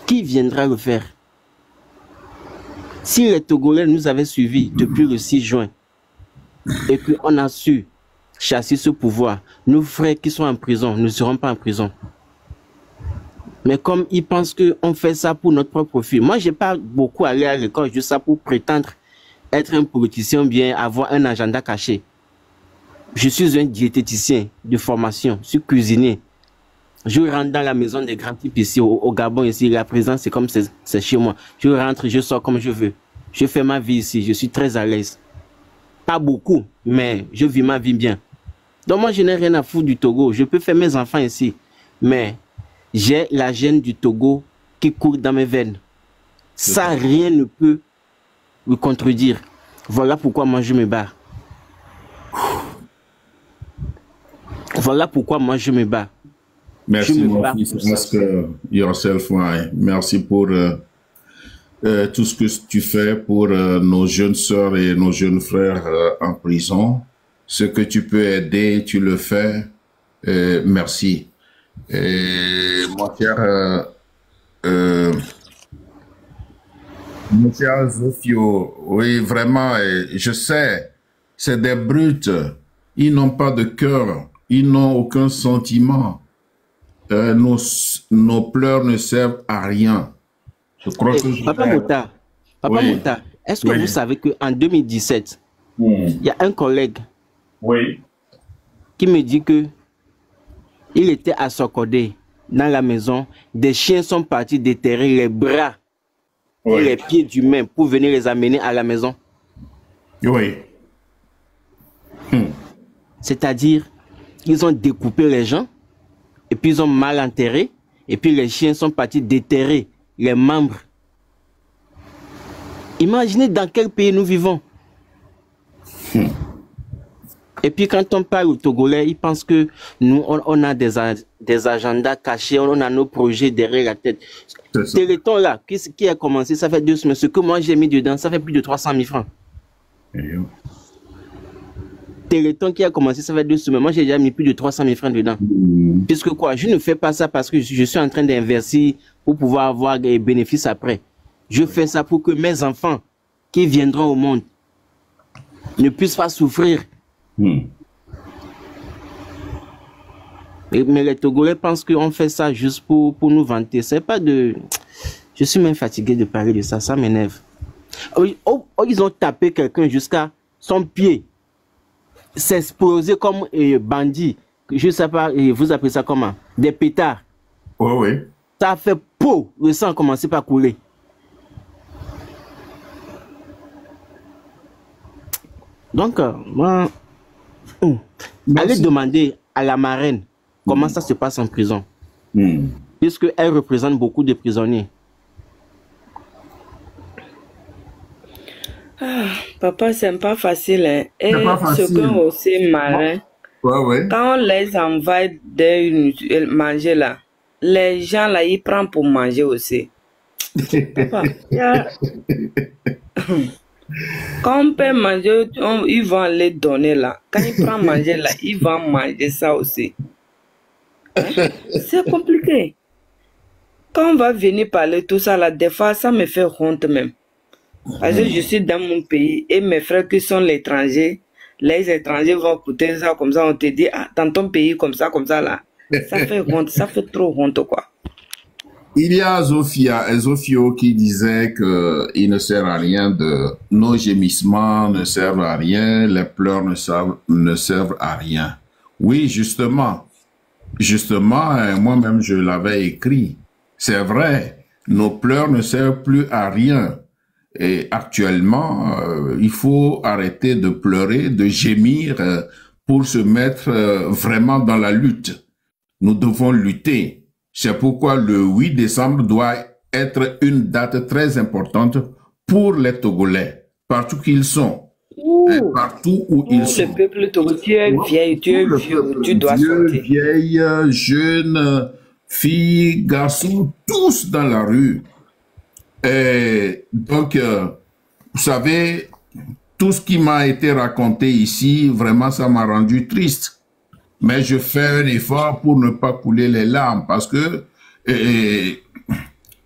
Qui viendra le faire? Si les Togolais nous avaient suivis depuis le 6 juin et qu'on a su chasser ce pouvoir, nos frères qui sont en prison ne seront pas en prison. Mais comme ils pensent qu'on fait ça pour notre propre profit, moi je n'ai pas beaucoup allé à l'école juste ça pour prétendre être un politicien ou bien avoir un agenda caché. Je suis un diététicien de formation, je suis cuisinier. Je rentre dans la maison des grands types ici, au Gabon, ici, la présence c'est comme c'est chez moi. Je rentre, je sors comme je veux. Je fais ma vie ici, je suis très à l'aise. Pas beaucoup, mais je vis ma vie bien. Donc moi je n'ai rien à foutre du Togo, je peux faire mes enfants ici. Mais j'ai la gêne du Togo qui court dans mes veines. Ça, rien ne peut me contredire. Voilà pourquoi moi je me bats. Voilà pourquoi moi je me bats. Merci mon fils, ask yourself why. Merci pour tout ce que tu fais pour nos jeunes sœurs et nos jeunes frères en prison. Ce que tu peux aider, tu le fais. Merci. Mon cher Zofio, oui oui, je sais, c'est des brutes. Ils n'ont pas de cœur. Ils n'ont aucun sentiment. Nos pleurs ne servent à rien. Je crois que Papa Mouta, est-ce que vous savez qu'en 2017, il y a un collègue qui me dit que il était à Sokodé, dans la maison, des chiens sont partis déterrer les bras et les pieds d'humains pour venir les amener à la maison. Oui. C'est-à-dire, ils ont découpé les gens, et puis ils ont mal enterré, et puis les chiens sont partis déterrer les membres. Imaginez dans quel pays nous vivons. Et puis quand on parle aux Togolais, ils pensent que nous, on a des agendas cachés, on a nos projets derrière la tête. Téléthon là, qui a commencé, ça fait 2 semaines. Ce que moi j'ai mis dedans, ça fait plus de 300 000 francs. Téléthon qui a commencé, ça fait 2 semaines. Moi j'ai déjà mis plus de 300 000 francs dedans. Puisque quoi, je ne fais pas ça parce que je suis en train d'investir pour pouvoir avoir des bénéfices après. Je fais ça pour que mes enfants qui viendront au monde ne puissent pas souffrir. Mais les Togolais pensent qu'on fait ça juste pour nous vanter. C'est pas de... Je suis même fatigué de parler de ça, ça m'énerve. Ils ont tapé quelqu'un jusqu'à son pied. S'exposer comme bandit. Je sais pas, vous appelez ça comment? Des pétards. Oui. Ça a fait peau, le sang a commencé par couler. Donc, moi, allez demander à la marraine comment ça se passe en prison. Puisqu'elle représente beaucoup de prisonniers. Ah, papa, c'est pas facile. Hein. Et pas facile. ce que aussi marin, quand on les envoie manger là, les gens là, ils prennent pour manger aussi. Papa, quand on peut manger, ils vont les donner là. Quand ils prennent manger là, ils vont manger ça aussi. Hein? C'est compliqué. Quand on va venir parler tout ça là, des fois, ça me fait honte même. Parce que je suis dans mon pays et mes frères qui sont les étrangers vont écouter ça comme ça, on te dit, ah, dans ton pays comme ça là. Ça fait honte, ça fait trop honte quoi. Il y a Zofio qui disait que il ne sert à rien nos gémissements ne servent à rien, les pleurs ne servent à rien. Oui, justement, moi-même je l'avais écrit. C'est vrai, nos pleurs ne servent plus à rien. Et actuellement, il faut arrêter de pleurer, de gémir pour se mettre vraiment dans la lutte. Nous devons lutter. C'est pourquoi le 8 décembre doit être une date très importante pour les Togolais, partout qu'ils sont. Partout où ils sont. Le peuple togolais, tu es vieille, tu es vieux, tu dois sortir. Vieilles, jeunes, filles, garçons, tous dans la rue. Et donc, vous savez, tout ce qui m'a été raconté ici, vraiment, ça m'a rendu triste. Mais je fais un effort pour ne pas couler les larmes parce que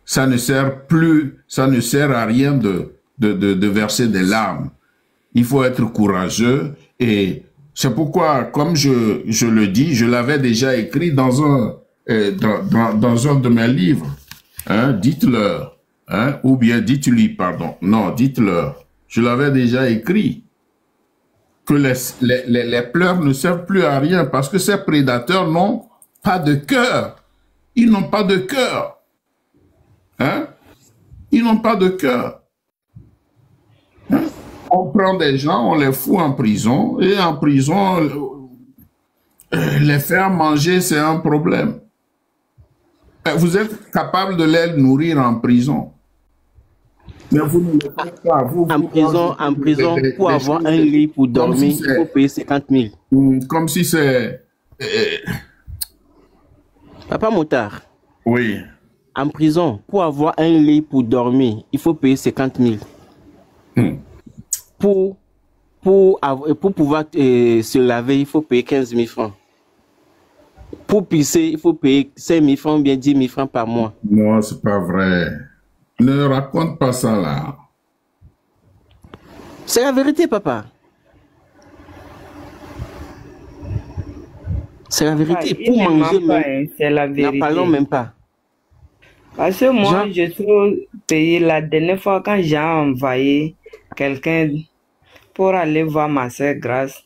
ça ne sert à rien de verser des larmes. Il faut être courageux et c'est pourquoi, comme je le dis, je l'avais déjà écrit dans un de mes livres. Hein, dites-leur. Hein, ou bien dites-lui, pardon. Non, dites-leur. Je l'avais déjà écrit. Que les pleurs ne servent plus à rien parce que ces prédateurs n'ont pas de cœur. Ils n'ont pas de cœur. Hein? Ils n'ont pas de cœur. Hein? On prend des gens, on les fout en prison et en prison, les faire manger, c'est un problème. Vous êtes capable de les nourrir en prison. Mais vous ne le faites pas. En prison, pour avoir un lit pour dormir, il faut payer 50 000. Comme si c'est... Papa Moutard. Oui. En prison, pour avoir un lit pour dormir, il faut payer 50 000. Pour pouvoir se laver, il faut payer 15 000 francs. Pour pisser, il faut payer 5 000 francs ou bien 10 000 francs par mois. Non, c'est pas vrai. Ne raconte pas ça là. C'est la vérité, papa. C'est la vérité. Pour manger, même, c'est la vérité. N'en parlons même pas. Parce que moi, je suis au pays, la dernière fois quand j'ai envoyé quelqu'un pour aller voir ma soeur Grâce,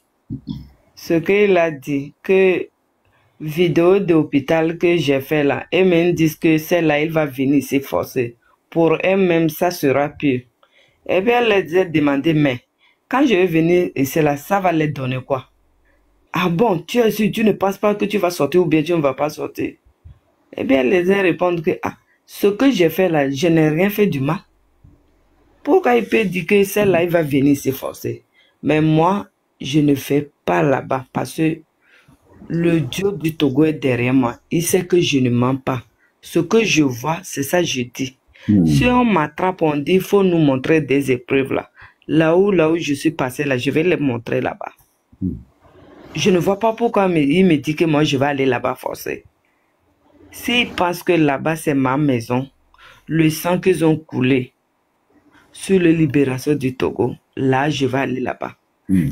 ce qu'il a dit, que vidéo d'hôpital que j'ai fait là, et même disent que celle-là, il va venir ici forcer. Pour elle-même, ça sera pire. Et bien, elle les a demandé, mais quand je vais venir ici là, ça va les donner quoi? Ah bon, tu es sûr, tu ne penses pas que tu vas sortir ou bien tu ne vas pas sortir? Eh bien, elle les a répondu que, ah, ce que j'ai fait là, je n'ai rien fait du mal. Pourquoi il peut dire que celle-là, il va venir ici forcer? Mais moi, je ne fais pas là-bas parce que le Dieu du Togo est derrière moi. Il sait que je ne mens pas. Ce que je vois, c'est ça que je dis. Si on m'attrape, on dit, il faut nous montrer des épreuves là. Là où je suis passé là, je vais les montrer là-bas. Je ne vois pas pourquoi il me dit que moi, je vais aller là-bas forcer. S'ils pensent que là-bas, c'est ma maison, le sang qu'ils ont coulé sur la libération du Togo, là, je vais aller là-bas.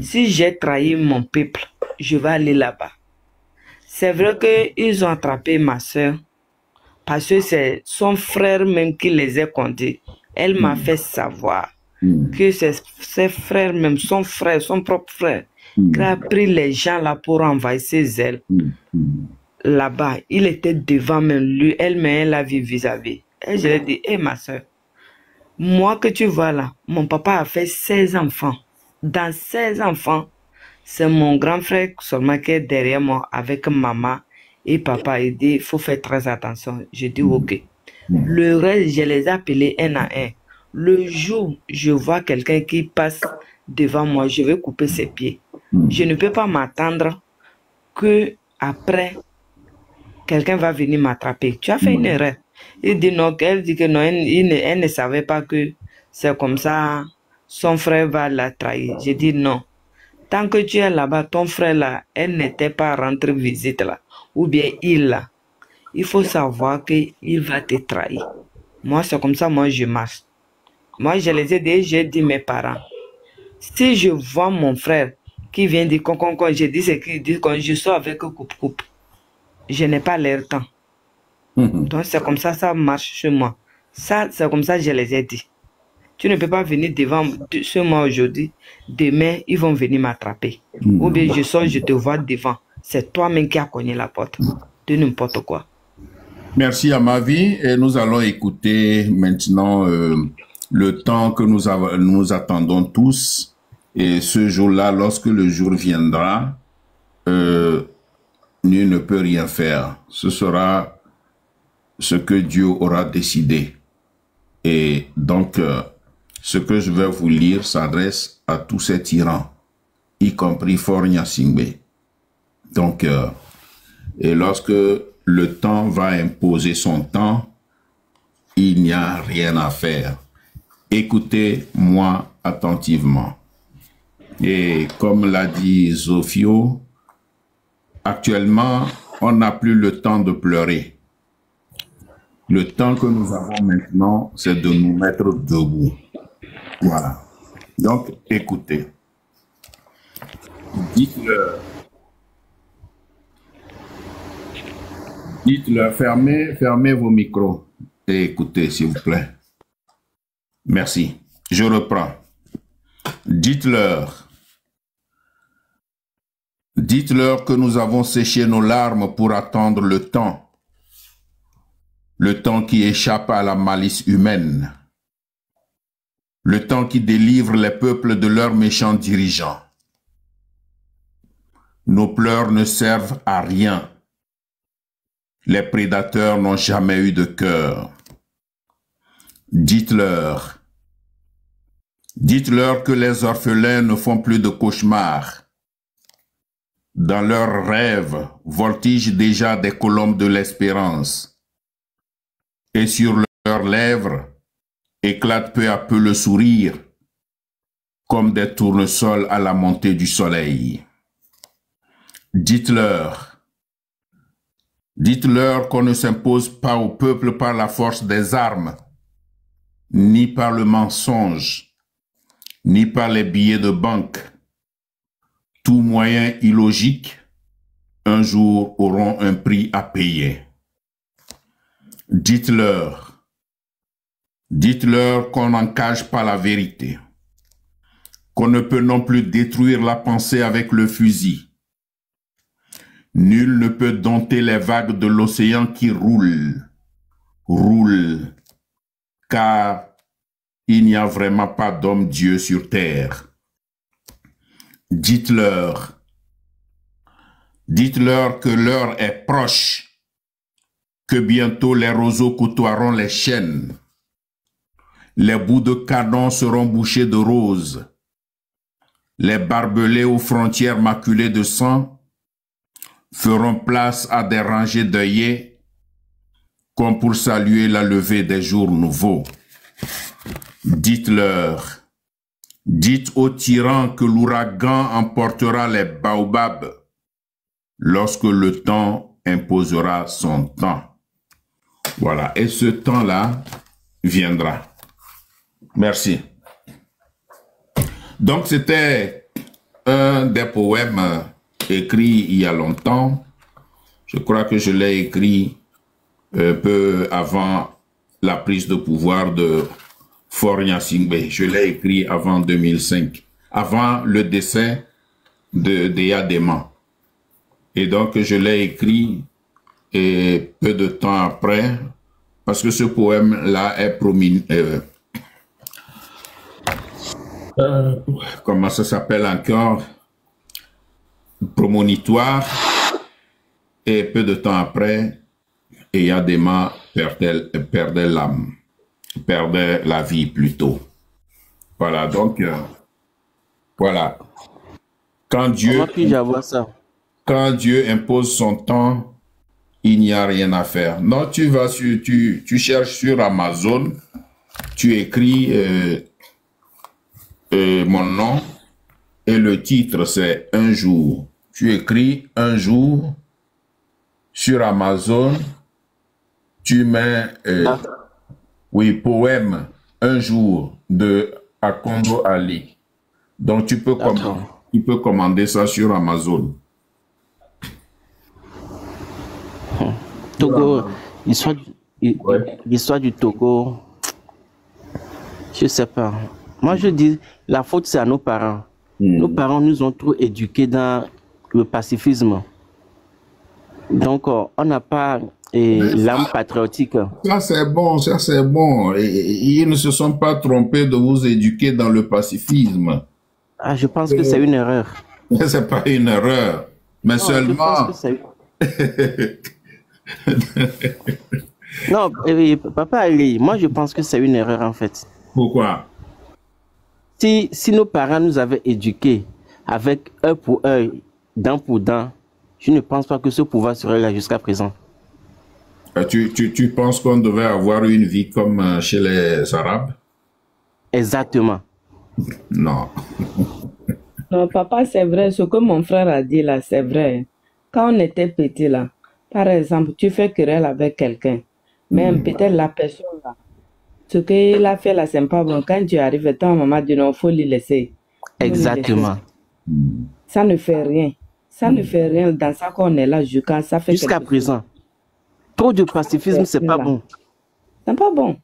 Si j'ai trahi mon peuple, je vais aller là-bas. C'est vrai qu'ils ont attrapé ma soeur parce que c'est son frère même qui les a comptés. Elle m'a fait savoir que c'est ses frères même, son frère, son propre frère, qui a pris les gens là pour envahir ses ailes. Là-bas, il était devant même lui, elle-même la vie vis-à-vis. Et je lui ai dit, hé ma soeur, moi que tu vois là, mon papa a fait 16 enfants. Dans 16 enfants, c'est mon grand frère seulement qui est derrière moi avec maman et papa. Il dit, il faut faire très attention. Je dis, ok. Le reste, je les ai appelés un à un. Le jour où je vois quelqu'un qui passe devant moi, je vais couper ses pieds. Je ne peux pas m'attendre que après quelqu'un va venir m'attraper. Tu as fait une erreur. Il dit non, elle dit que non, elle ne savait pas que c'est comme ça, son frère va la trahir. Je dis non. Tant que tu es là-bas, ton frère là, elle n'était pas rentrée visite là, ou bien il là. Il faut savoir qu'il va te trahir. Moi, c'est comme ça, moi, je marche. Moi, je les ai dit, j'ai dit mes parents. Si je vois mon frère qui vient dire con, je dis ce qu'il dit, quand je sors avec coupe. Je n'ai pas leur temps. Donc, c'est comme ça, ça marche chez moi. Ça, c'est comme ça, je les ai dit. Tu ne peux pas venir devant chez moi aujourd'hui. Demain, ils vont venir m'attraper. Ou bien je sors, je te vois devant. C'est toi-même qui as cogné la porte. De n'importe quoi. Merci à ma vie. Et nous allons écouter maintenant le temps que nous attendons tous. Et ce jour-là, lorsque le jour viendra, nul ne peut rien faire. Ce sera ce que Dieu aura décidé. Et donc, ce que je vais vous lire s'adresse à tous ces tyrans, y compris Faure Gnassingbé. Donc, et lorsque le temps va imposer son temps, il n'y a rien à faire. Écoutez-moi attentivement. Et comme l'a dit Zofio, actuellement, on n'a plus le temps de pleurer. Le temps que nous avons maintenant, c'est de nous mettre debout. Voilà. Donc, écoutez. Dites-leur, fermez vos micros et écoutez, s'il vous plaît. Merci. Je reprends. Dites-leur que nous avons séché nos larmes pour attendre le temps qui échappe à la malice humaine, le temps qui délivre les peuples de leurs méchants dirigeants. Nos pleurs ne servent à rien. Les prédateurs n'ont jamais eu de cœur. Dites-leur que les orphelins ne font plus de cauchemars. Dans leurs rêves voltigent déjà des colombes de l'espérance. Et sur leurs lèvres éclate peu à peu le sourire, comme des tournesols à la montée du soleil. Dites-leur qu'on ne s'impose pas au peuple par la force des armes, ni par le mensonge, ni par les billets de banque. Tout moyen illogique, un jour auront un prix à payer. Dites-leur qu'on n'encage pas la vérité, qu'on ne peut non plus détruire la pensée avec le fusil. Nul ne peut dompter les vagues de l'océan qui roulent, car il n'y a vraiment pas d'homme-dieu sur terre. Dites-leur que l'heure est proche, que bientôt les roseaux côtoieront les chênes, les bouts de canon seront bouchés de roses, les barbelés aux frontières maculées de sang feront place à des rangées d'œillets, comme pour saluer la levée des jours nouveaux. Dites-leur, dites aux tyrans que l'ouragan emportera les baobabs lorsque le temps imposera son temps. Voilà, et ce temps-là viendra. Merci. Donc, c'était un des poèmes écrits il y a longtemps. Je crois que je l'ai écrit peu avant la prise de pouvoir de Faure Gnassingbé. Je l'ai écrit avant 2005, avant le décès de Déa Déman. Et donc, je l'ai écrit et peu de temps après, parce que ce poème-là est Comment ça s'appelle encore? Promonitoire. Et peu de temps après, Eyadema perdait l'âme, perdait la vie plutôt. Voilà, donc, voilà. Quand Dieu impose son temps, il n'y a rien à faire. Non, tu vas tu cherches sur Amazon, tu écris mon nom et le titre c'est Un jour. Tu écris Un jour sur Amazon, tu mets oui, poème Un jour de Akondo Ali. Donc tu peux commander ça sur Amazon. Togo, l'histoire du Togo, je sais pas. Moi je dis, la faute c'est à nos parents. Nos parents nous ont trop éduqués dans le pacifisme. Donc on n'a pas l'âme patriotique. Ça c'est bon, ça c'est bon. Ils ne se sont pas trompés de vous éduquer dans le pacifisme. Ah, je pense que c'est une erreur. C'est pas une erreur, mais non, seulement... Non, papa Ali, moi je pense que c'est une erreur en fait. Pourquoi? Si nos parents nous avaient éduqués avec œil pour œil, dent pour dent, je ne pense pas que ce pouvoir serait là jusqu'à présent. Tu penses qu'on devait avoir une vie comme chez les Arabes? Exactement. Non. Non, papa, c'est vrai, ce que mon frère a dit là, c'est vrai. Quand on était petit là, par exemple, tu fais querelle avec quelqu'un, mais peut-être la personne là, ce qu'il a fait là, c'est pas bon. Quand tu arrives, ta maman dit non, il faut lui laisser. Exactement. Ça ne fait rien. Ça ne fait rien dans ça qu'on est là jusqu'à présent. Trop de pacifisme, c'est pas bon. C'est pas bon.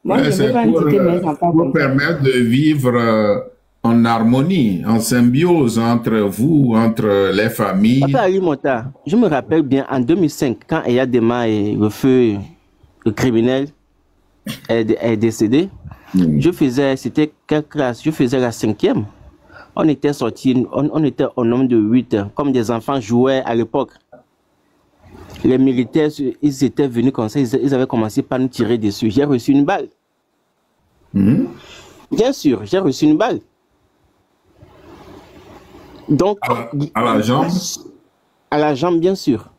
Moi, je ne veux pas indiquer mes enfants. Pour permettre de vivre en harmonie, en symbiose entre vous, entre les familles. Papa Ali Mota, je me rappelle bien en 2005, quand Eyadema et le feu, le criminel, est décédé, je faisais, c'était quelle classe? Je faisais la 5e. On était sortis, on était au nombre de 8, comme des enfants jouaient à l'époque. Les militaires, ils étaient venus comme ça, ils avaient commencé par nous tirer dessus. J'ai reçu une balle. Bien sûr, j'ai reçu une balle. Donc, à la jambe? À la jambe, bien sûr.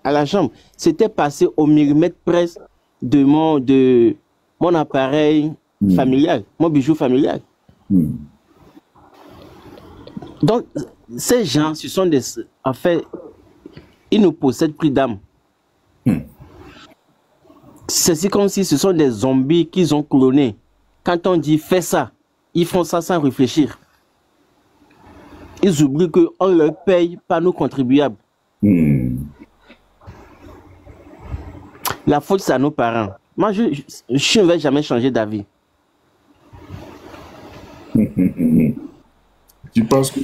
À la jambe. C'était passé au millimètre presque de mon appareil familial, mon bijou familial. Donc, ces gens, ce sont des... En fait, ils ne possèdent plus d'âme. C'est comme si ce sont des zombies qu'ils ont clonés. Quand on dit « fais ça », ils font ça sans réfléchir. Ils oublient qu'on leur paye par nos contribuables. La faute, c'est à nos parents. Moi, je ne vais jamais changer d'avis. Tu penses que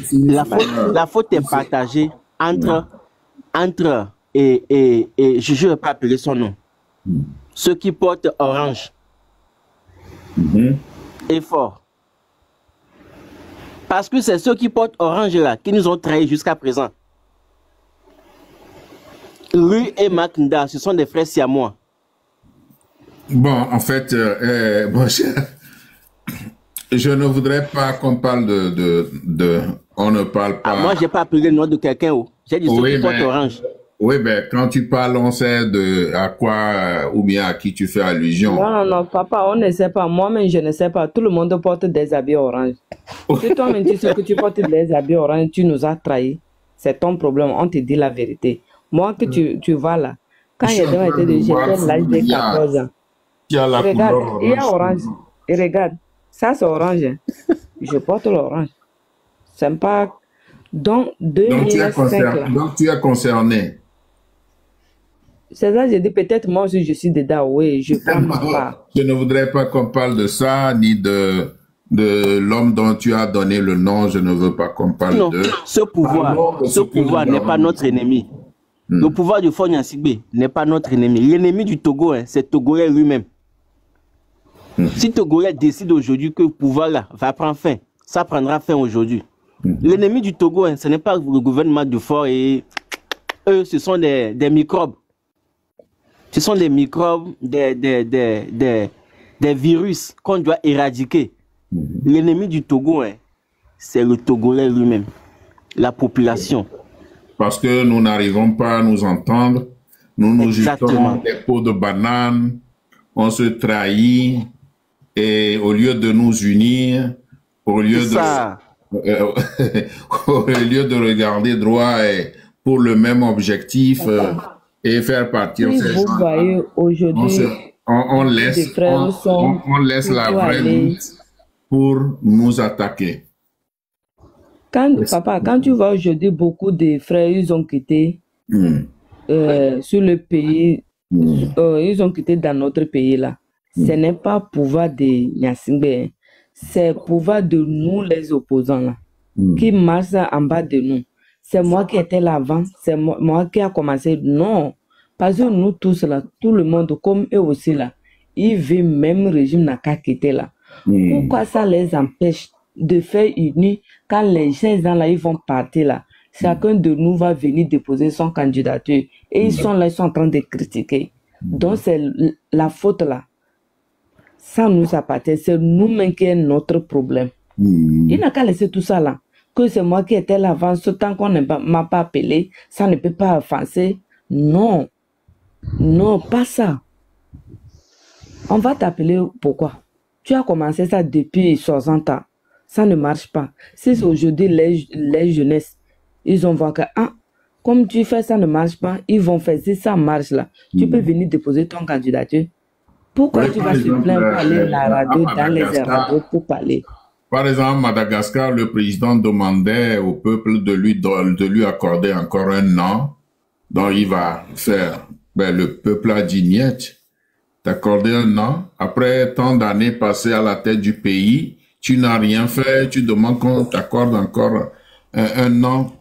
la faute est partagée entre et je ne vais pas appeler son nom. Ceux qui portent orange et fort. Parce que c'est ceux qui portent orange là qui nous ont trahis jusqu'à présent. Lui et Maknda, ce sont des frères siamois. Bon, en fait, bon, je ne voudrais pas qu'on parle on ne parle pas... Ah, moi, je n'ai pas appelé le nom de quelqu'un. J'ai dit ceux qui portent orange. Oui, mais quand tu parles, on sait à quoi ou bien à qui tu fais allusion. Non, papa, on ne sait pas. Moi-même, je ne sais pas. Tout le monde porte des habits orange. Si toi-même tu sais que tu portes des habits orange, tu nous as trahis. C'est ton problème. On te dit la vérité. Moi, que tu vas là, quand il y a des été de j'étais l'âge de 14 ans. Regarde, il y a orange. Et regarde, ça c'est orange. Je porte l'orange. C'est pas... Donc, 2005, donc tu es concerné. C'est ça, j'ai dit peut-être moi aussi je suis dedans, oui, je prends ma part. Je ne voudrais pas qu'on parle de ça, ni de l'homme dont tu as donné le nom, je ne veux pas qu'on parle de... Ce pouvoir n'est pas notre ennemi. Le pouvoir de Fogna Sigbe n'est pas notre ennemi. L'ennemi du Togo, c'est Togolais lui-même. Si Togolais décide aujourd'hui que le pouvoir là va prendre fin, ça prendra fin aujourd'hui. L'ennemi du Togo, hein, ce n'est pas le gouvernement du Fort et eux, ce sont des microbes. Ce sont des microbes, des virus qu'on doit éradiquer. L'ennemi du Togo, hein, c'est le Togolais lui-même, la population. Parce que nous n'arrivons pas à nous entendre, nous nous jetons des pots de banane, on se trahit, et au lieu de nous unir, au lieu de regarder droit et pour le même objectif et faire partir ces gens, on laisse la vraie lutte pour nous attaquer. Papa, quand tu vois aujourd'hui, beaucoup de frères, ils ont quitté sur le pays, ils ont quitté dans notre pays là. Ce n'est pas pouvoir de Nyasingbe, c'est pouvoir de nous les opposants là, qui marchent en bas de nous. C'est moi qui étais là avant, c'est moi qui a commencé. Non, parce que nous tous là, tout le monde comme eux aussi là, ils vivent même régime n'a qu'à quitter là. Pourquoi ça les empêche de faire unis quand les gens là, ils vont partir là? Chacun de nous va venir déposer son candidature et ils sont là, ils sont en train de critiquer. Donc c'est la faute là. Ça nous appartient, c'est nous-mêmes qui est notre problème. Il n'a qu'à laisser tout ça là. Que c'est moi qui étais là avant, ce temps qu'on ne m'a pas appelé, ça ne peut pas avancer. Non, non, pas ça. On va t'appeler pourquoi? Tu as commencé ça depuis 60 ans. Ça ne marche pas. Si aujourd'hui les jeunesses, ils ont vu que comme tu fais ça ne marche pas, ils vont faire si ça marche là. Tu peux venir déposer ton candidature. Pourquoi tu vas se plaindre pour aller à la radio, dans les radios pour parler? Par exemple, Madagascar, le président demandait au peuple de lui accorder encore un an. Donc, il va faire, le peuple a dit niet, t'accorder un an. Après tant d'années passées à la tête du pays, tu n'as rien fait, tu demandes qu'on t'accorde encore un an.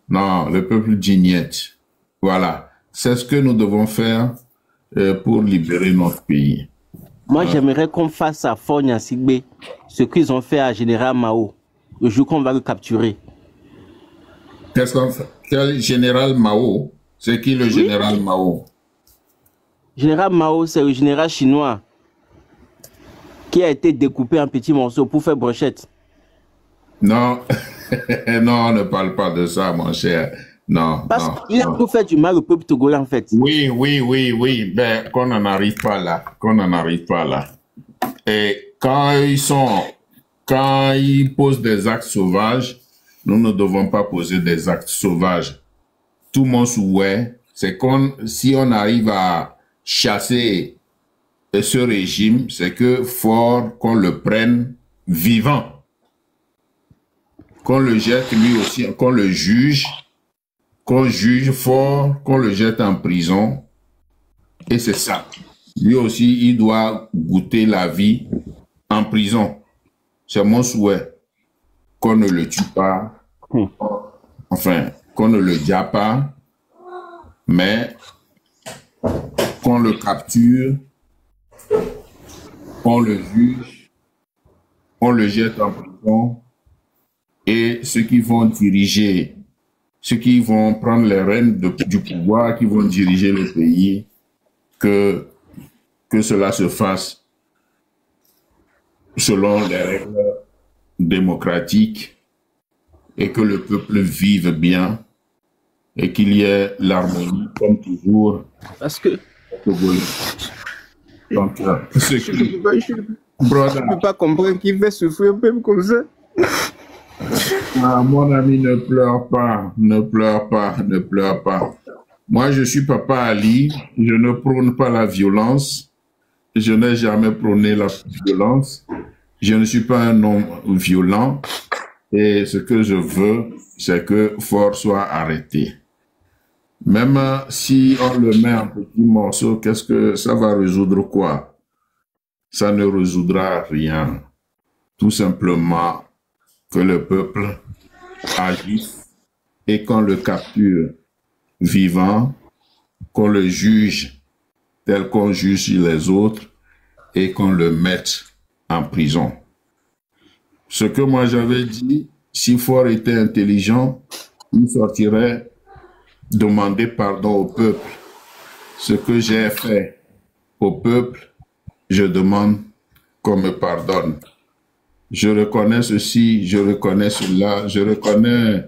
Non, le peuple dit niet. Voilà. C'est ce que nous devons faire pour libérer notre pays. Moi, j'aimerais qu'on fasse à Fort Nyasingbe ce qu'ils ont fait à Général Mao, le jour qu'on va le capturer. Qu'est-ce qu'on fait? Quel général Mao? C'est qui le général Mao? Général Mao, c'est le général chinois qui a été découpé en petits morceaux pour faire brochette. Non, non, ne parle pas de ça, mon cher. Non, parce qu'il a tout fait du mal au peuple togolais, en fait. Oui. Ben, qu'on n'en arrive pas là. Et quand ils posent des actes sauvages, nous ne devons pas poser des actes sauvages. Tout mon souhait, c'est si on arrive à chasser ce régime, c'est que fort qu'on le prenne vivant. Qu'on le jette lui aussi, qu'on le juge. Qu'on juge fort, qu'on le jette en prison. Et c'est ça. Lui aussi, il doit goûter la vie en prison. C'est mon souhait. Qu'on ne le tue pas. Enfin, qu'on ne le diable pas. Mais qu'on le capture. On le juge. On le jette en prison. Et ceux qui vont diriger, ceux qui vont prendre les rênes du pouvoir, qui vont diriger le pays, que cela se fasse selon les règles démocratiques et que le peuple vive bien et qu'il y ait l'harmonie comme toujours. Parce que... Donc, je ne peux pas comprendre qu'il fait souffrir un peuple comme ça. Ah, mon ami, ne pleure pas. Moi, je suis Papa Ali, je ne prône pas la violence, je n'ai jamais prôné la violence, je ne suis pas un homme violent, et ce que je veux, c'est que Fort soit arrêté. Même si on le met en petits morceaux, qu'est-ce que ça va résoudre quoi? Ça ne résoudra rien. Tout simplement que le peuple agisse et qu'on le capture vivant, qu'on le juge tel qu'on juge les autres et qu'on le mette en prison. Ce que moi j'avais dit, si Faure était intelligent, il sortirait demander pardon au peuple. Ce que j'ai fait au peuple, je demande qu'on me pardonne. Je reconnais ceci, je reconnais cela, je reconnais